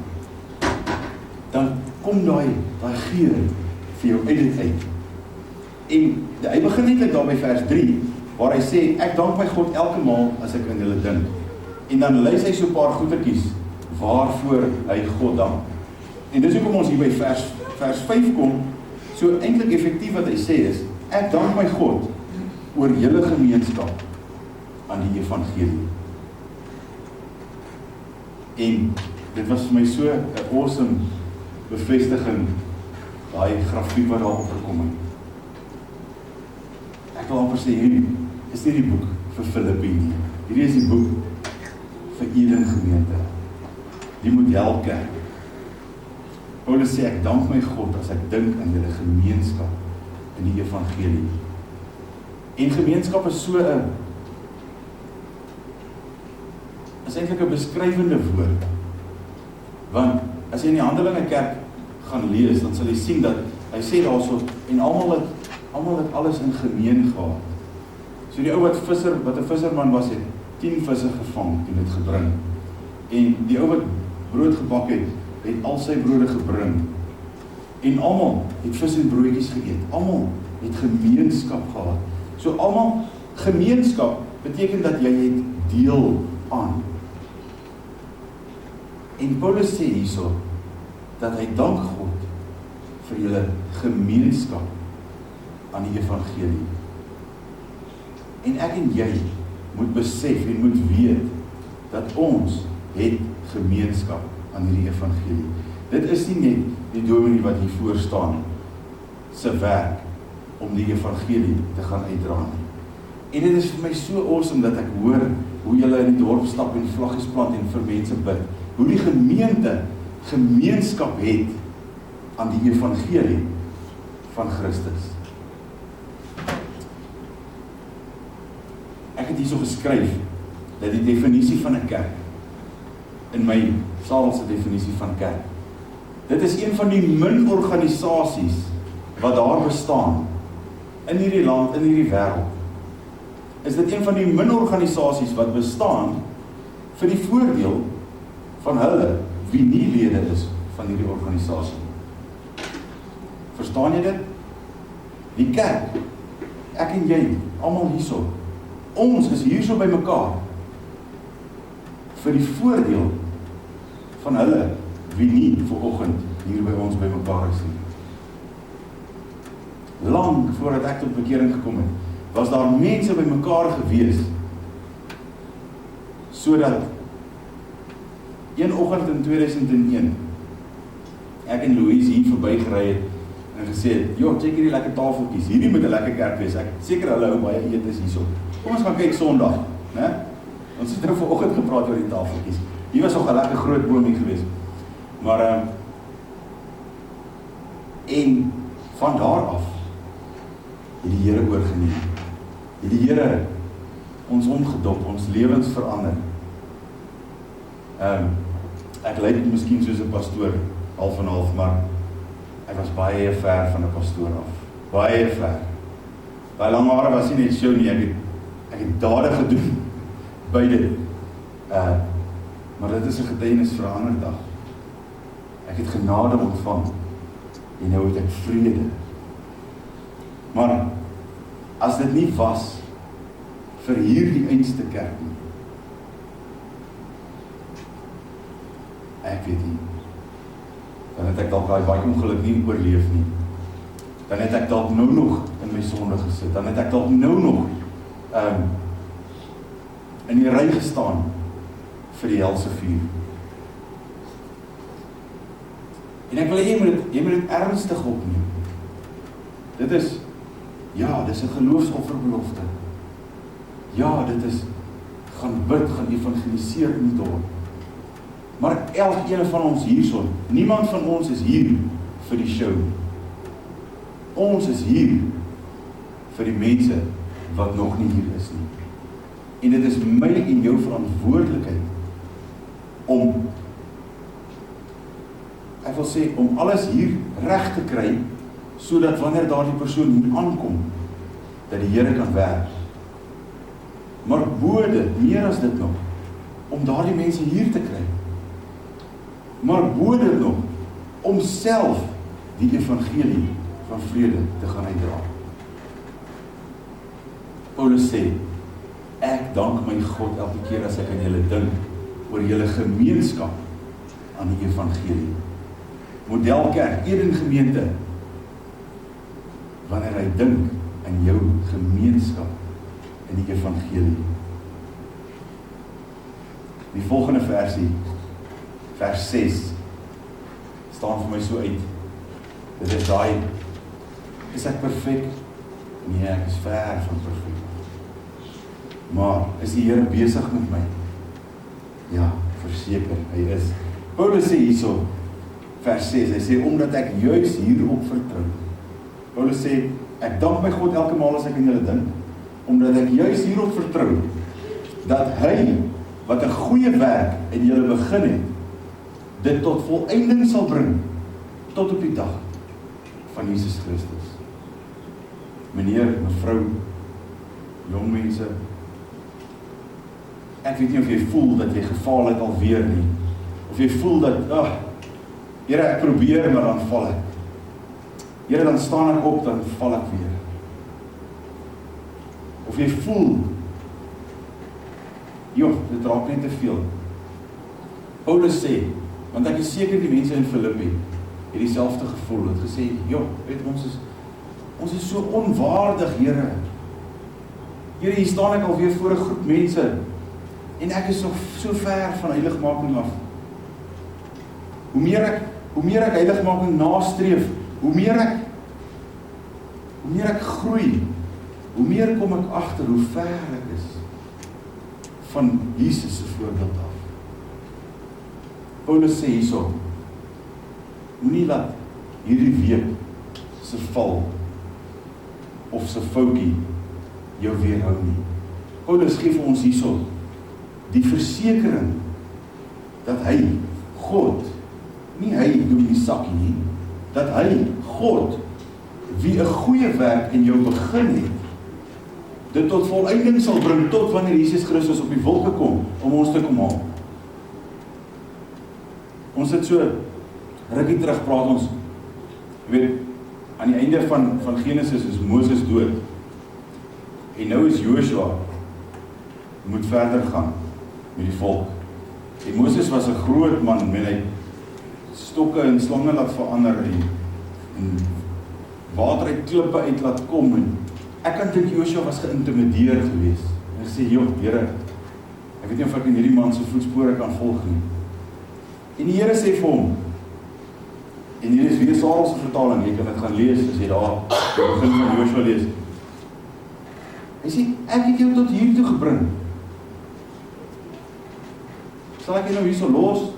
dan kom daai geur vir jou uit dit uit. En hy begin net daar by vers 3, waar hy sê, ek dank my God elke maal as ek in julle dink. En dan lys hy so 'n paar goedertjies, waarvoor hy God dank. En dis hoekom ons hier by vers 5 kom, so eintlik effektief wat hy sê is, ek dank my God oor julle gemeenskap aan die evangelie. En dit was vir my so 'n awesome bevestiging, daai grafiek wat daar opgekom het. Ek wil amper sê, hierdie is nie die boek vir Filippi nie. Hierdie is die boek vir Eden Gemeente. Die modelkerk. Paulus sê, ek dank my God as ek dink aan julle gemeenskap in die evangelie. En gemeenskap is so is eintlik 'n beskrywende woord. Want as jy in die Handelinge kerk gaan lees, dan sal jy sien dat hy sê daarso, en almal het alles in gemeen gehad. So die ou wat 'n visserman was, het 10 visse gevang en dit gebring. En die ou wat brood gebak het al sy brode gebring. En almal het vis en broodjies geëet. Almal het gemeenskap gehad. So almal, gemeenskap beteken dat jy het deel aan. En Paulus sê hierso, dat hy dank God vir julle gemeenskap aan die evangelie. En ek en jy moet besef en moet weet, dat ons het gemeenskap aan die evangelie. Dit is nie net die dominee wat hier voor staan, se werk, om die evangelie te gaan uitdra nie. En dit is vir my so awesome, dat ek hoor, hoe julle in die dorp stap en vlaggies plant en vir mense bid, hoe die gemeente gemeenskap het aan die evangelie van Christus. Ek het hierso geskryf, dat die definisie van 'n kerk, in my Sarelse definisie van kerk, dit is een van die min organisasies, wat daar bestaan, in hierdie land, in hierdie wêreld, is dit een van die min organisasies wat bestaan, vir die voordeel van hulle wie nie lede is van hierdie organisasie. Verstaan jy dit? Die kerk, ek en jy, almal hierso, ons is hierso by mekaar vir die voordeel van hulle wie nie vanoggend hier by ons by mekaar is nie. Lang voordat ek tot bekering gekom het, was daar mense by mekaar gewees, sodat een oggend in 2001, ek en Louise hier verby gery het, en gesê het, joh, check hierdie lekker tafeltjies, hierdie moet 'n lekker kerk wees, ek seker hulle hou baie etes hierso. Kom ons gaan kyk Sondag, né? Ons het nou vanoggend gepraat oor die tafeltjies. Hier was nog 'n lekker groot boomie geweest. Maar en van daar af het die Here oorgeneem. Het die Here ons omgedop, ons lewens verander. Ek lyk miskien soos 'n pastoor, half en half, maar ek was baie ver van 'n pastoor af. Baie ver. Daai lang hare was nie net show nie, ek het dade gedoen by dit. Maar dit is 'n getuienis vir 'n ander dag. Ek het genade ontvang en nou het ek vrede. Maar as dit nie was vir hierdie einste kerk nie, ek weet nie, dan het ek dalk baie ongeluk nie oorleef nie. Dan het ek dalk nou nog in my sonde gesit. Dan het ek dalk nou nog in die ry gestaan vir die helse vuur. En ek wil jy moet dit ernstig opneem. Dit is, ja, dis 'n geloofsofferbelofte. Ja, dit is, gaan bid, gaan evangeliseer in die dorp. Maar elkeen van ons hierson, niemand van ons is hier vir die show. Ons is hier vir die mense wat nog nie hier is nie. En dit is my en jou verantwoordelikheid om, ek wil sê, om alles hier reg te kry, sodat wanneer daardie persoon hier aankom, dat die Here kan werk. Maar bo dit, meer as dit nog, om daardie mense hier te kry. Maar bo dit nog, om self die evangelie van vrede te gaan uitdra. Paulus sê, ek dank my God elke keer as ek aan julle dink, oor julle gemeenskap aan die evangelie. Modelkerk, Eden Gemeente, wanneer hy dink aan jou gemeenskap in die evangelie. Die volgende versie, vers 6, staan vir my so uit. Dit is daai, is ek perfek? Nee, ek is ver van perfek. Maar, is die Here besig met my? Ja, verseker, hy is. Paulus sê hierso, vers 6, hy sê, omdat ek juis hierop vertrou. Paulus sê, ek dank my God elke maal as ek in julle dink, omdat ek juis hierop vertrou, dat hy, wat 'n goeie werk in julle begin het, dit tot volëinding sal bring, tot op die dag van Jesus Christus. Meneer, mevrou, jong mense, ek weet nie of jy voel dat jy gefaal het alweer nie, of jy voel dat, Here, ek probeer, maar dan val ek. Here, dan staan ek op, dan val ek weer. Of jy voel, dit raak net te veel. Paulus sê, want ek is seker die mense in Filippense het dieselfde gevoel, het gesê, weet ons is so onwaardig, Here. Here, hier staan ek alweer voor 'n groep mense, en ek is nog so ver van heiligmaking af. Hoe meer ek heiligmaking nastreef, hoe meer ek groei, hoe meer kom ek agter hoe ver ek is van Jesus se voorbeeld af. Paulus sê hierso, moenie laat hierdie week se val of se foutjie jou weerhou nie. Paulus gee vir ons hierso die versekering dat hy, God, nie hy doen die sakkie nie, dat hy, God, wie 'n goeie werk in jou begin het, dit tot volleinding sal bring, tot wanneer Jesus Christus op die wolke kom, om ons te kom haal. Ons het so, rukkie terug praat ons, jy weet, aan die einde van Genesis is Moses dood, en nou is Joshua, moet verder gaan, met die volk. En Moses was 'n groot man, met hy stokke en slange laat verander, en water uit klippe uit laat kom, en ek kan dink Joshua was geïntimideer gewees, en hy sê, joh, Here, ek weet nie of ek in hierdie man se voetspore kan volg nie. En die Here sê vir hom, en hier is weer Sarel se vertaling, jy kan dit gaan lees, as jy daar, die begin van Joshua lees. Hy sê, ek het jou tot hier toe gebring. Sal ek jy nou hier so los?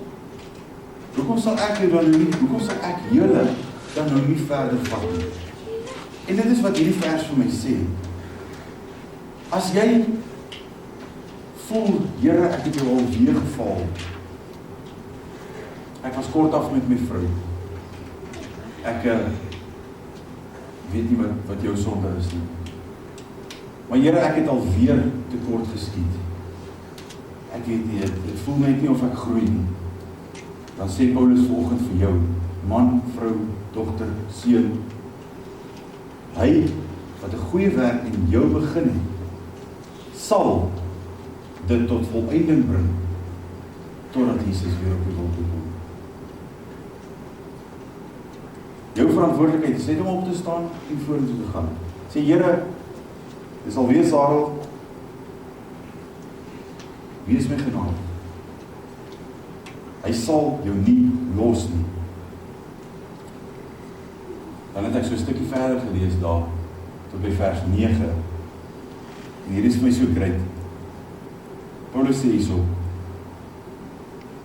Hoekom sal ek jy dan nie, hoekom sal ek julle dan nou nie verder vat nie? En dit is wat hierdie vers vir my sê. As jy voel, Here, ek het jou al weer geval. Ek was kort af met my vrou. Ek weet nie wat jou sonde is nie. Maar Here, ek het alweer tekort geskiet. Ek weet nie, het voel net nie of ek groei nie. Dan sê Paulus vanoggend vir jou, man, vrou, dogter, seun, hy wat 'n goeie werk in jou begin het, sal dit tot volleinding bring, totdat Jesus weer op die wolke kom. Jou verantwoordelikheid is net om op te staan en vorentoe te gaan. Sê, Here, dis alweer Sarel, wees my genadig. Hy sal jou nie los nie. Dan het ek so 'n stukkie verder gelees daar, tot by vers 9. En hier is vir my so great. Paulus sê hierso,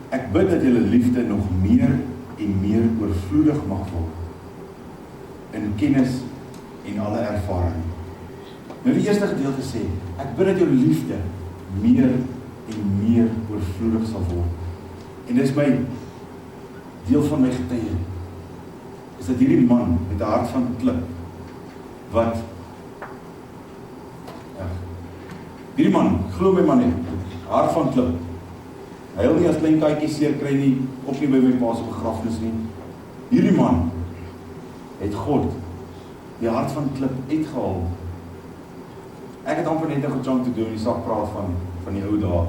ek bid dat julle liefde nog meer en meer oorvloedig mag word, in kennis en alle ervaring. Nou die eerste gedeelte sê, ek bid dat jou liefde meer en meer oorvloedig sal word. En dis my deel van my getuie, is dat hierdie man met 'n hart van klip, wat, hierdie man, glo my man nie, hart van klip, hy wil nie as klein kaartjie seer kry nie, ook nie by my pa se begrafnis nie. Hierdie man het God die hart van klip uitgehaal. Ek het amper net 'n gechunk te doen en die sak praat van die ou dae.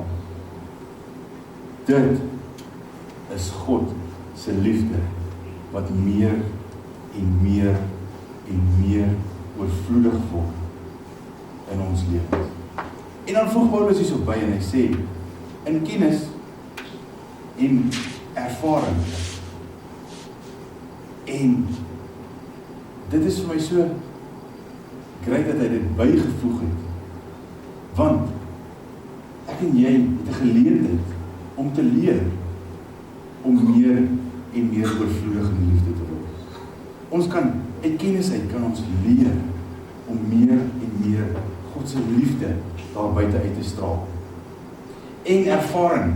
Dit is God se liefde wat meer en meer en meer oorvloedig word in ons lewens. En dan voeg Paulus hierso by en hy sê, in kennis en ervaring. En dit is vir my so great dat hy dit bygevoeg het. Want ek en jy het 'n geleentheid om te leer om meer en meer oorvloedig in liefde te word. Ons kan, uit kennis uit kan ons leer om meer en meer God se liefde daar buite uit te straal. En ervaring.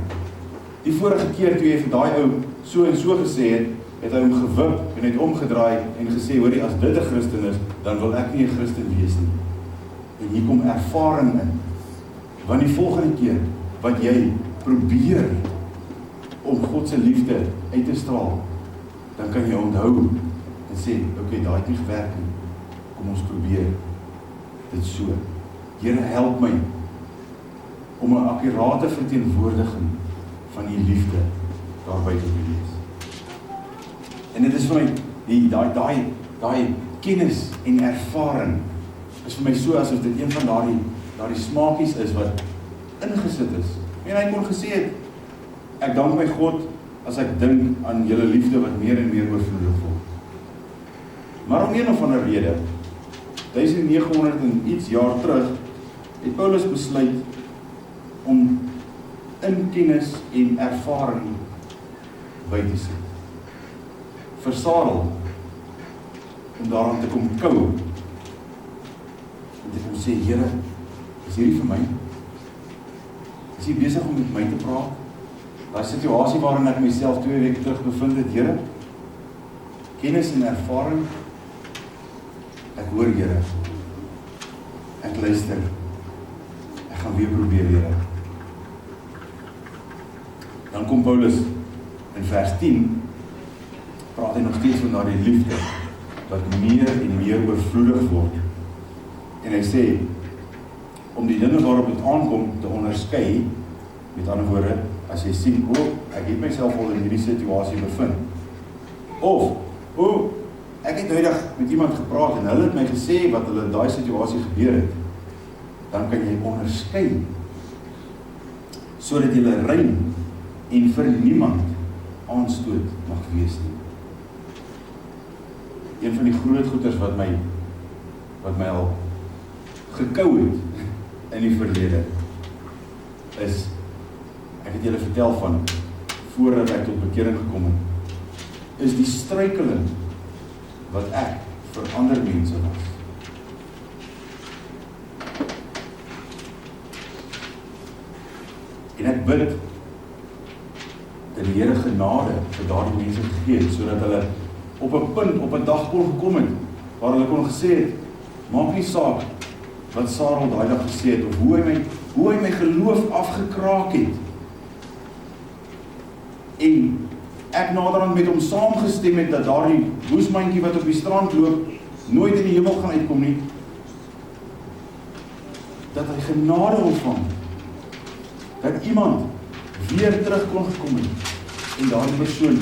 Die vorige keer toe jy vir daai ou so en so gesê het hy hom gewip en het omgedraai en gesê, hoorie, as dit 'n Christen is, dan wil ek nie 'n Christen wees nie. En hier kom ervaring in. Want die volgende keer wat jy probeer om God se liefde uit te straal, dan kan jy onthou en sê, okay, daai het nie gewerk nie. Kom ons probeer dit so. Here, help my om 'n akkurate verteenwoordiging van die liefde daar buite te wees. En dit is vir my daai kennis en ervaring is vir my so asof dit een van daardie smaakies is wat ingesit is. En hy kon gesê het, ek dank my God as ek dink aan julle liefde wat meer en meer oorvloedig word. Maar om een of ander rede, 1900 en iets jaar terug, het Paulus besluit om in kennis en ervaring by te sit. Vir Sarel, om daaraan te kom kou, en te kom sê, Here, is hierdie vir my? Is hy besig om met my te praat? Daai situasie waarin ek myself 2 weke terug bevind het, Here, kennis en ervaring, ek hoor, Here, ek luister, gaan weer probeer, Here. Dan kom Paulus in vers 10, praat hy nog steeds van daardie liefde, wat meer en meer oorvloedig word. En hy sê, om die dinge waarop het aankom te onderskei, met ander woorde, as jy sien, ek het myself al in hierdie situasie bevind, of, ek het nodig met iemand gepraat, en hulle het my gesê, wat hulle in daai situasie gebeur het, dan kan jy onderskei, sodat jy rein en vir niemand aanstoot mag wees nie. Een van die groot goeders wat my al gekou het in die verlede, is, ek het julle vertel van, voordat ek tot bekering gekom het, is die struikeling, wat ek vir ander mense was. En ek bid, dat die Here genade vir daardie mense gegee het, sodat hulle op 'n punt, op 'n dag kon gekom het, waar hulle kon gesê het, maak nie saak, wat Sarel daai dag gesê het, of hoe hy my geloof afgekraak het, en ek naderhand met hom saamgestem het, dat daardie woesmandjie wat op die strand loop, nooit in die hemel gaan uitkom nie, dat hy genade ontvang, dat iemand weer terug kon gekom het, en daardie persoon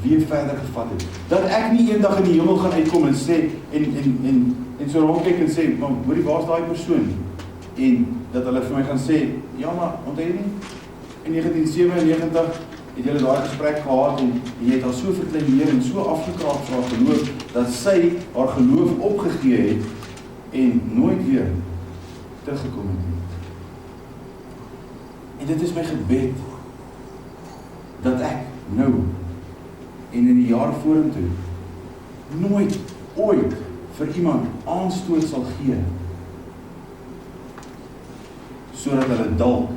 weer verder gevat het, dat ek nie eendag in die hemel gaan uitkom en sê, en so rondkyk en sê, maar hoorie, waar is daai persoon? En dat hulle vir my gaan sê, ja maar, onthou jy nie, in 1997, het julle daai gesprek gehad, en jy het al so verkleineer en so afgekraak vir haar geloof, dat sy haar geloof opgegee het, en nooit weer teruggekom het. En dit is my gebed, dat ek nou, en in die jaar vorentoe, nooit, ooit, vir iemand aanstoot sal gee, sodat hulle dalk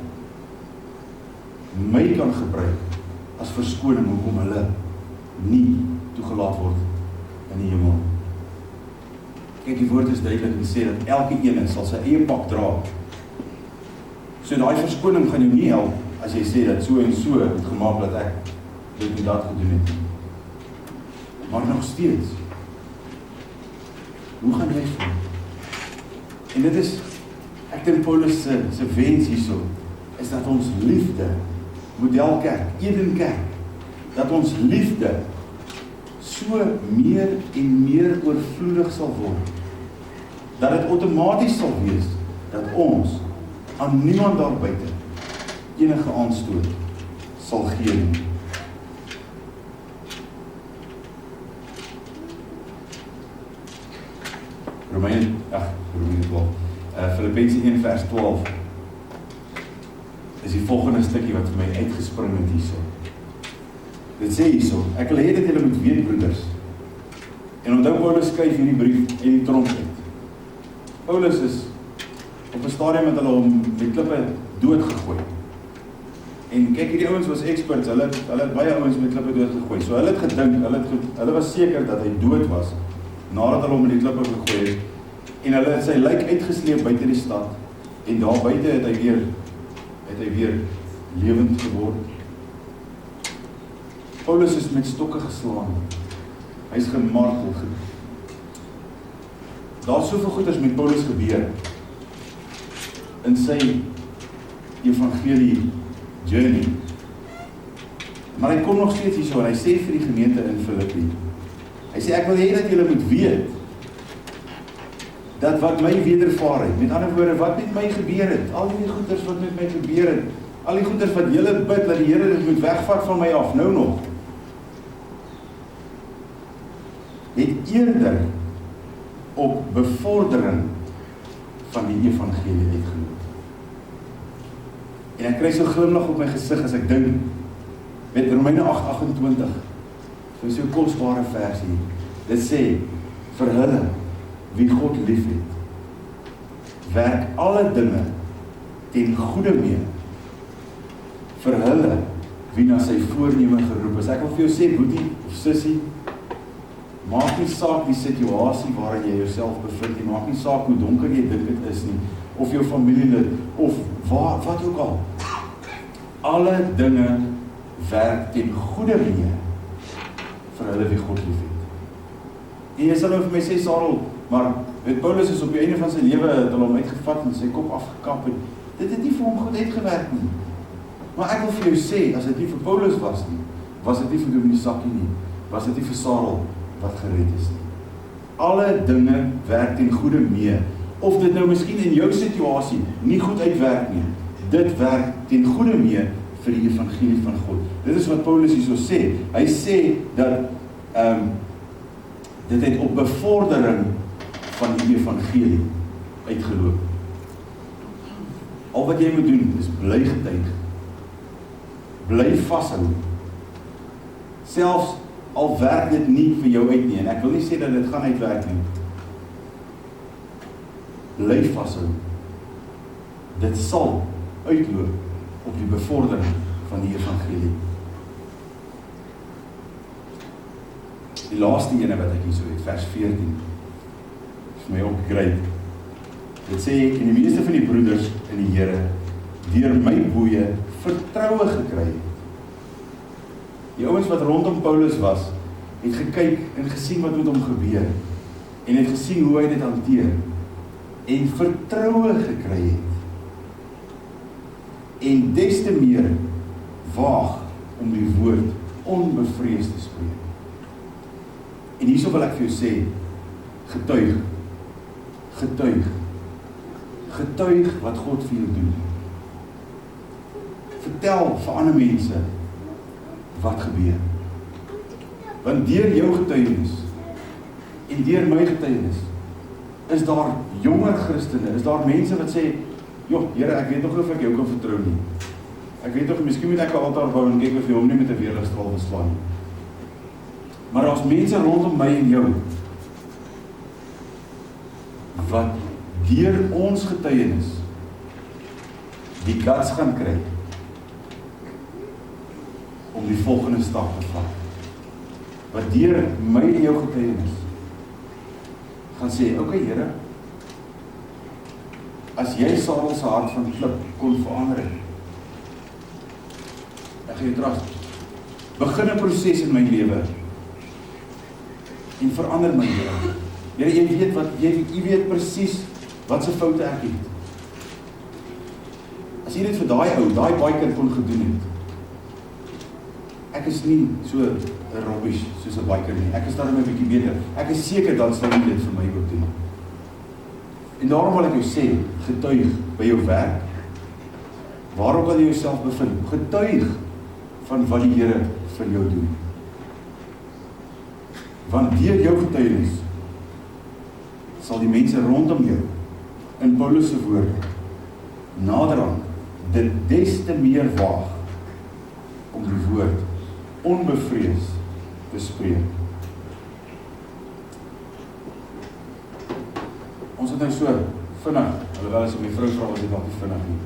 my kan gebruik, as verskoning hoekom hulle nie toegelaat word in die hemel. Kyk, die woord is duidelik en sê dat elke ene sal sy eie pak dra. So daai verskoning gaan jou nie help, as jy sê dat so en so het gemaak dat ek dit en dat gedoen het. Maar nog steeds, hoe gaan jy voel? En dit is, ek dink Paulus se wens hierso, is dat ons liefde, modelkerk, Edenkerk, dat ons liefde so meer en meer oorvloedig sal word, dat dit outomaties sal wees, dat ons aan niemand daar buite enige aanstoot sal gee nie. Romeine 12, Filippense 1 vers 12, is die volgende stukkie wat vir my uitgespring het hierso. Dit sê hierso, ek wil hê dat julle moet weet, broeders, en onthou Paulus skryf hierdie brief en die tronk uit. Paulus is op 'n stadium met hulle om die klippe doodgegooi. En kyk, hierdie ouens was experts, hulle het baie ouens met klippe doodgegooi. So hulle het gedink, hulle was seker dat hy dood was, nadat hulle hom met die klippe gegooi het, en hulle het sy lijk uitgesleep buite die stad, en daar buite het hy weer lewend geword. Paulus is met stokke geslaan, hy is gemartel. Daar is soveel goeders met Paulus gebeur, in sy evangelie journey. Maar hy kom nog steeds hierso, en hy sê vir die gemeente in Filippi, hy sê, ek wil hê dat julle moet weet, dat wat my wedervaar het, met ander woorde, wat met my gebeur het, al die goeders wat met my gebeur het, al die goeders wat julle bid, dat die Here dit moet wegvat van my af, nou nog, het eerder op bevordering van die evangelie uitgeloop. En ek kry so glimlag op my gesig as ek dink, met Romeine 8:28, so kosbare versie, dit sê, vir hulle, wie God lief het, werk alle dinge ten goeie mee, vir hulle, wie na sy voorneme geroep is. Ek wil vir jou sê, boetie of sissie, maak nie saak die situasie waarin jy jouself bevind nie, maak nie saak hoe donker jy dink dit is nie, of jou familielid, of wat ook al. Alle dinge werk ten goeie mee vir hulle wie God lief het. En jy sal nou vir my sê, Sarel, maar weet Paulus is op die einde van sy lewe, het hulle hom uitgevat en sy kop afgekap en dit het nie vir hom goed uitgewerk nie. Maar ek wil vir jou sê, as dit nie vir Paulus was nie, was dit nie vir Dominee Sakkie nie, was dit nie vir Sarel wat gered is nie. Alle dinge werk ten goeie mee, of dit nou miskien in jou situasie nie goed uitwerk nie, dit werk ten goeie mee vir die evangelie van God. Dit is wat Paulus hier so sê. Hy sê dat dit het op bevordering van die evangelie uitgeloop. Al wat jy moet doen is bly getuig. Bly vashou. Selfs al werk dit nie vir jou uit nie, en ek wil nie sê dat dit gaan uitwerk nie. Bly vashou. Dit sal uitloop op die bevordering van die evangelie. Die laaste ene wat ek hier so het, vers 14, is vir my ook great. Dit sê, en die meeste van die broeders in die Here, deur my boeie, vertroue gekry het. Die ouens wat rondom Paulus was, het gekyk en gesien wat met hom gebeur, en het gesien hoe hy dit hanteer, en vertroue gekry het. En des te meer waag om die woord onbevrees te spreek. En hierso wil ek vir jou sê, getuig, getuig, getuig wat God vir jou doen. Vertel vir ander mense wat gebeur. Want deur jou getuienis en deur my getuienis is daar jonger Christene, is daar mense wat sê, joh, Here, ek weet nog nie of ek jou kan vertrou nie. Ek weet nog, miskien moet ek 'n altaar bou en kyk of jy hom nie met 'n weerligstraal beslaan nie. Maar daar's mense rondom my en jou wat deur ons getuienis die guts gaan kry om die volgende stap te vat. Wat deur my en jou getuienis gaan sê, okay, Here, as jy Sarel se hart van klip kon verander, ek gaan jou trust, begin 'n proses in my lewe en verander my lewe. Here, jy weet wat, jy weet presies wat se foute ek het. As jy dit vir daai ou, daai biker kon gedoen het, ek is nie so rubbish soos 'n biker nie. Ek is daarom 'n bietjie beter. Ek is seker dan sal jy dit vir my ook doen. En daarom wil ek jou sê, getuig by jou werk, waar ook al jy jouself bevind, getuig van wat die Here vir jou doen. Want deur jou getuienis sal die mense rondom jou, in Paulus se woorde, naderhand dit des te meer waag om die woord onbevrees te spreek. Ons het nou so vinnig, alhoewel as my vrou vra, was dit nog nie vinnig nie.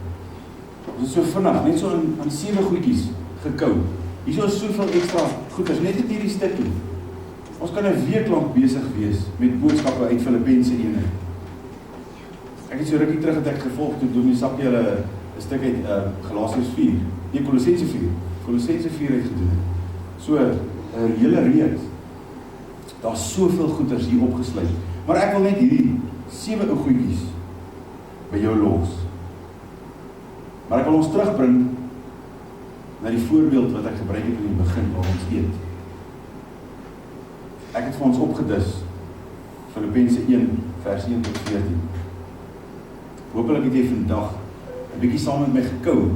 Ons het so vinnig, net so aan 7 goedjies gekou. Hier is soveel ekstra goeders, net in hierdie stukkie. Ons kan 'n week lank besig wees met boodskappe uit Filippense 1. Ek het so rukkie terug het ek gevolg toe Dominee Sakkie hulle 'n stuk uit Galasiërs 4, nee Kolossense 4 uit gedoen het. So 'n hele reeks. Daar's soveel goeders hier opgesluit. Maar ek wil net hierdie 7 ou goedjies by jou los. Maar ek wil ons terugbring na die voorbeeld wat ek gebruik het in die begin waar ons eet. Ek het vir ons opgedis Filippense 1 vers 1 tot 14. Hoopelik het jy vandag 'n bietjie saam met my gekou,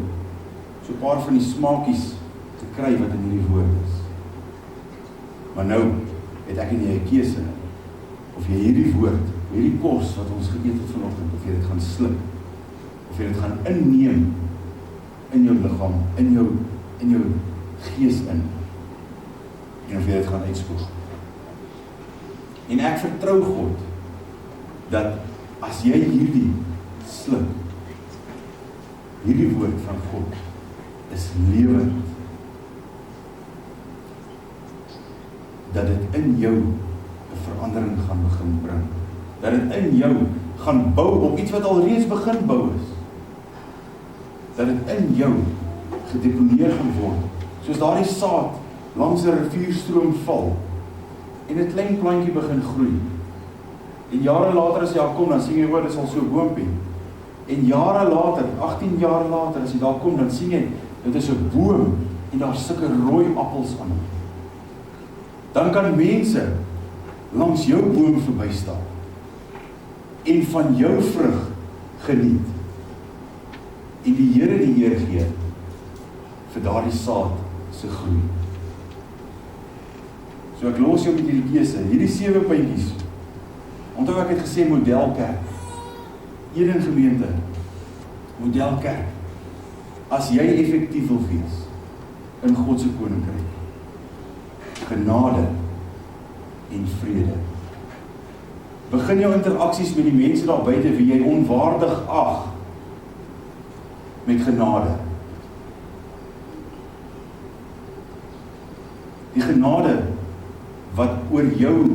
so 'n paar van die smaakies gekry wat in hierdie woord is. Maar nou het ek en jy 'n keuse of jy hierdie woord, hierdie kos wat ons geëet het vanoggend, of jy dit gaan sluk, of jy dit gaan inneem in jou liggaam, in jou gees in, en of jy dit gaan uitspoeg. En ek vertrou God dat as jy hierdie sluk, hierdie woord van God is lewend, dat dit in jou 'n verandering gaan begin bring. Dat dit in jou gaan bou op iets wat al reeds begin bou is. Dat dit in jou gedeponeer gaan word. Soos daardie saad langs 'n rivierstroom val en 'n klein plantjie begin groei. En jare later as jy daar kom, dan sien jy oor, dit is al so 'n boompie. En jare later, 18 jaar later, as jy daar kom, dan sien jy, dit is 'n boom en daar sulke rooi appels aan hom. Dan kan mense langs jou boom verbystaan en van jou vrug geniet. En die Here die eer gee vir daardie saad se groei. So ek los jou met hierdie keuse, hierdie 7 puntjies. Onthou ek het gesê modelkerk. Eden gemeente, modelkerk. As jy effektief wil wees in God se koninkryk, genade en vrede. Begin jou interaksies met die mense daar buite wie jy onwaardig ag met genade. Die genade wat oor jou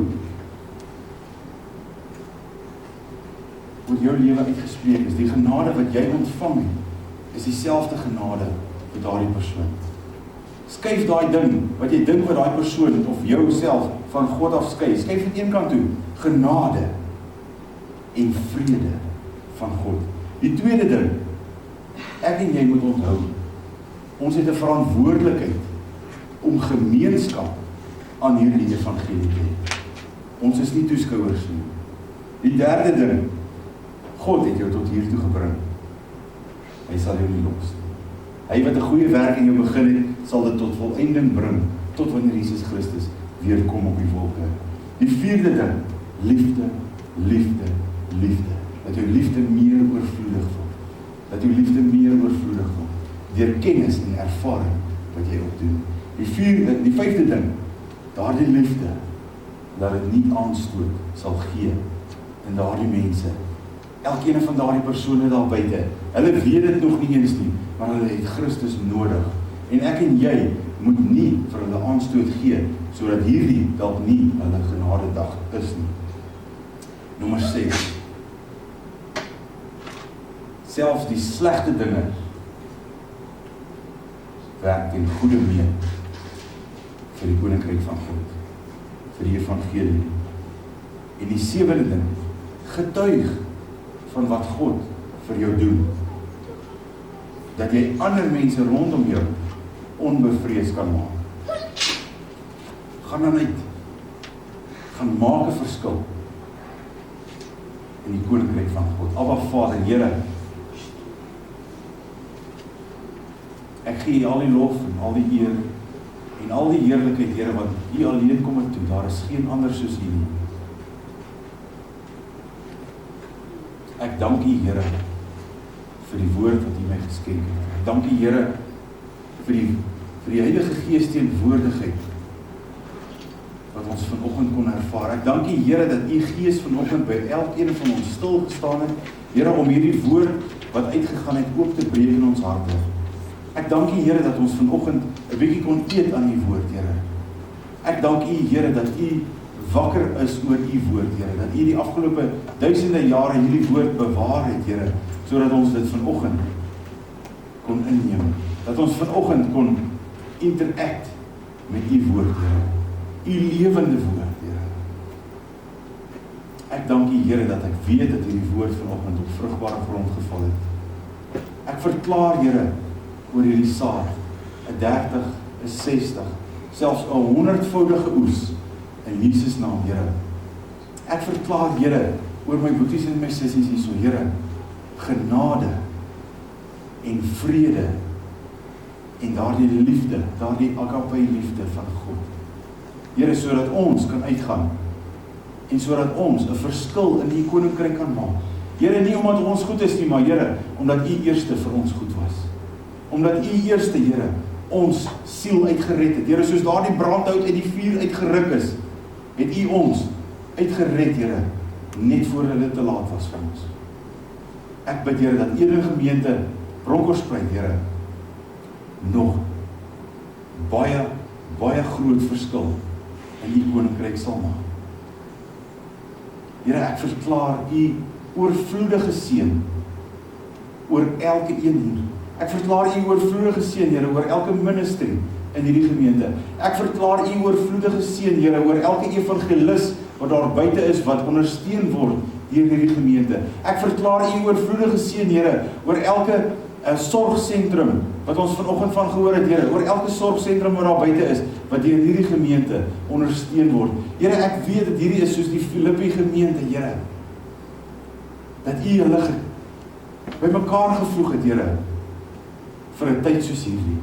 lewe uitgespreek is, die genade wat jy ontvang het, is dieselfde genade vir daardie persoon. Skuif daai ding, wat jy dink wat daai persoon of jouself van God af skei, skuif dit een kant toe, genade en vrede van God. Die tweede ding, ek en jy moet onthou, ons het 'n verantwoordelikheid om gemeenskap aan hierdie evangelie te hê. Ons is nie toeskouers nie. Die derde ding, God het jou tot hier toe gebring. Hy sal jou nie los. Hy wat 'n goeie werk in jou begin het, sal dit tot volëinding bring, tot wanneer Jesus Christus weer kom op die wolke. Die vierde ding, liefde, liefde, liefde. Dat jou liefde meer oorvloedig word. Dat jou liefde meer oorvloedig word. Deur kennis en ervaring wat jy opdoen. Die vyfde ding, daardie liefde, dat dit nie aanstoot sal gee in daardie mense. Elkeen van daardie persone daar buite, hulle weet dit nog nie eens nie, maar hulle het Christus nodig. En ek en jy moet nie vir hulle aanstoot gee, sodat hierdie dalk nie hulle genadedag is nie. Nommer 6. Selfs die slegte dinge werk ten goeie mee vir die koninkryk van God, vir die evangelie. En die sewende ding, getuig van wat God vir jou doen. Dat jy ander mense rondom jou onbevrees kan maak. Gaan dan uit. Gaan maak 'n verskil in die koninkryk van God. Abba Vader, Here, ek gee U al die lof en al die eer en al die heerlikheid, Here, want U alleen kom dit toe. Daar is geen ander soos U nie. Ek dank U, Here, vir die woord wat U my geskenk het. Ek dank U, Here, vir die Heilige Gees teenwoordigheid wat ons vanoggend kon ervaar. Ek dank U, Here, dat U Gees vanoggend by elkeen van ons stil gestaan het, Here, om hierdie woord wat uitgegaan het oop te breek in ons harte. Ek dank U, Here, dat ons vanoggend 'n bietjie kon eet aan U woord, Here. Ek dank U, Here, dat U wakker is oor U woord, Here, dat U die afgelope duisende jare hierdie woord bewaar het, Here, sodat ons dit vanoggend kon inneem, dat ons vanoggend kon interact met U woord, Here, U lewende woord, Here. Ek dank U, Here, dat ek weet dat hierdie woord vanoggend op vrugbare grond geval het. Ek verklaar, Here, oor hierdie saad, 'n 30, 'n 60, selfs 'n 100voudige oes, in Jesus naam, Here. Ek verklaar, Here, oor my boeties en my sissies hierso, Here, genade en vrede en daardie liefde, daardie agape liefde van God. Here, sodat ons kan uitgaan en sodat ons 'n verskil in U koninkryk kan maak. Here, nie omdat ons goed is nie, maar Here, omdat U eerste vir ons goed was. Omdat U eerste, Here, ons siel uitgered het. Here, soos daardie brandhout uit die vuur uitgeruk is, het U ons uitgered, Here, net voordat dit te laat was vir ons. Ek bid, Here, dat Eden Gemeente Bronkhorstspruit, Here, nog baie, baie groot verskil in U koninkryk sal maak. Here, ek verklaar U oorvloedige seën oor elke een hier. Ek verklaar U oorvloedige seën, Here, oor elke ministry in hierdie gemeente. Ek verklaar U oorvloedige seën, Here, oor elke evangelis wat daar buite is, wat ondersteun word deur hierdie gemeente. Ek verklaar U oorvloedige seën, Here, oor elke sorgsentrum wat ons vanoggend van gehoor het, Here, oor elke sorgsentrum wat daar buite is, wat deur hierdie gemeente ondersteun word. Here, ek weet dat hierdie is soos die Filippense gemeente, Here, dat U hulle bymekaar gevoeg het, Here, vir 'n tyd soos hierdie,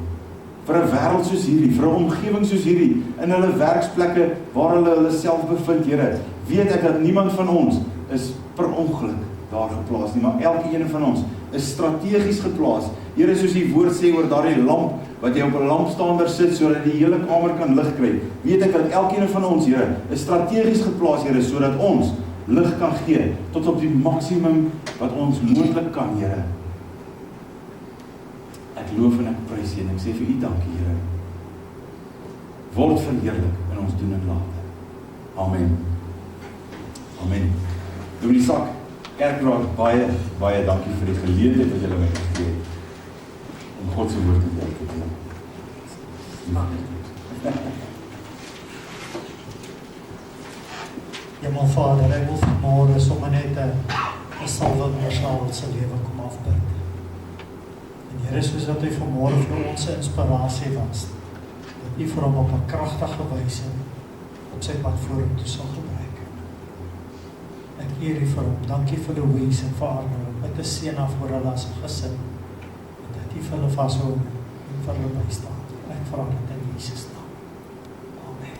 vir 'n wêreld soos hierdie, vir 'n omgewing soos hierdie, in hulle werksplekke waar hulle self bevind, Here, weet ek dat niemand van ons is per ongeluk daar geplaas nie, maar elke een van ons is strategies geplaas. Here, soos die woord sê oor daardie lamp, wat jy op 'n lampstander sit, sodat die hele kamer kan lig kry, weet ek dat elkeen van ons, Here, is strategies geplaas, Here, sodat ons lig kan gee, tot op die maksimum wat ons moontlik kan, Here. Ek loof en ek prys U en ek sê vir U dankie, Here. Word verheerlik in ons doen en late. Amen. Amen. Doe die sak, Kerkraad, baie, baie dankie vir die geleentheid wat julle my gegee het om God se woord te deel. Hemel Vader, ek wil vanmôre sommer net 'n salwe oor Sarel se lewe kom afbid. En Here, soos dat hy vanmôre vir ons 'n inspirasie was, dat U vir hom op 'n kragtige wyse op sy pad vorentoe sal gebruik. Ek eer U vir hom. Dankie vir Louise en vir Arno, met 'n seën af oor hulle as 'n gesin, en dat U vir hulle vashou en vir hulle bystaan. Ek vra dit in Jesus naam.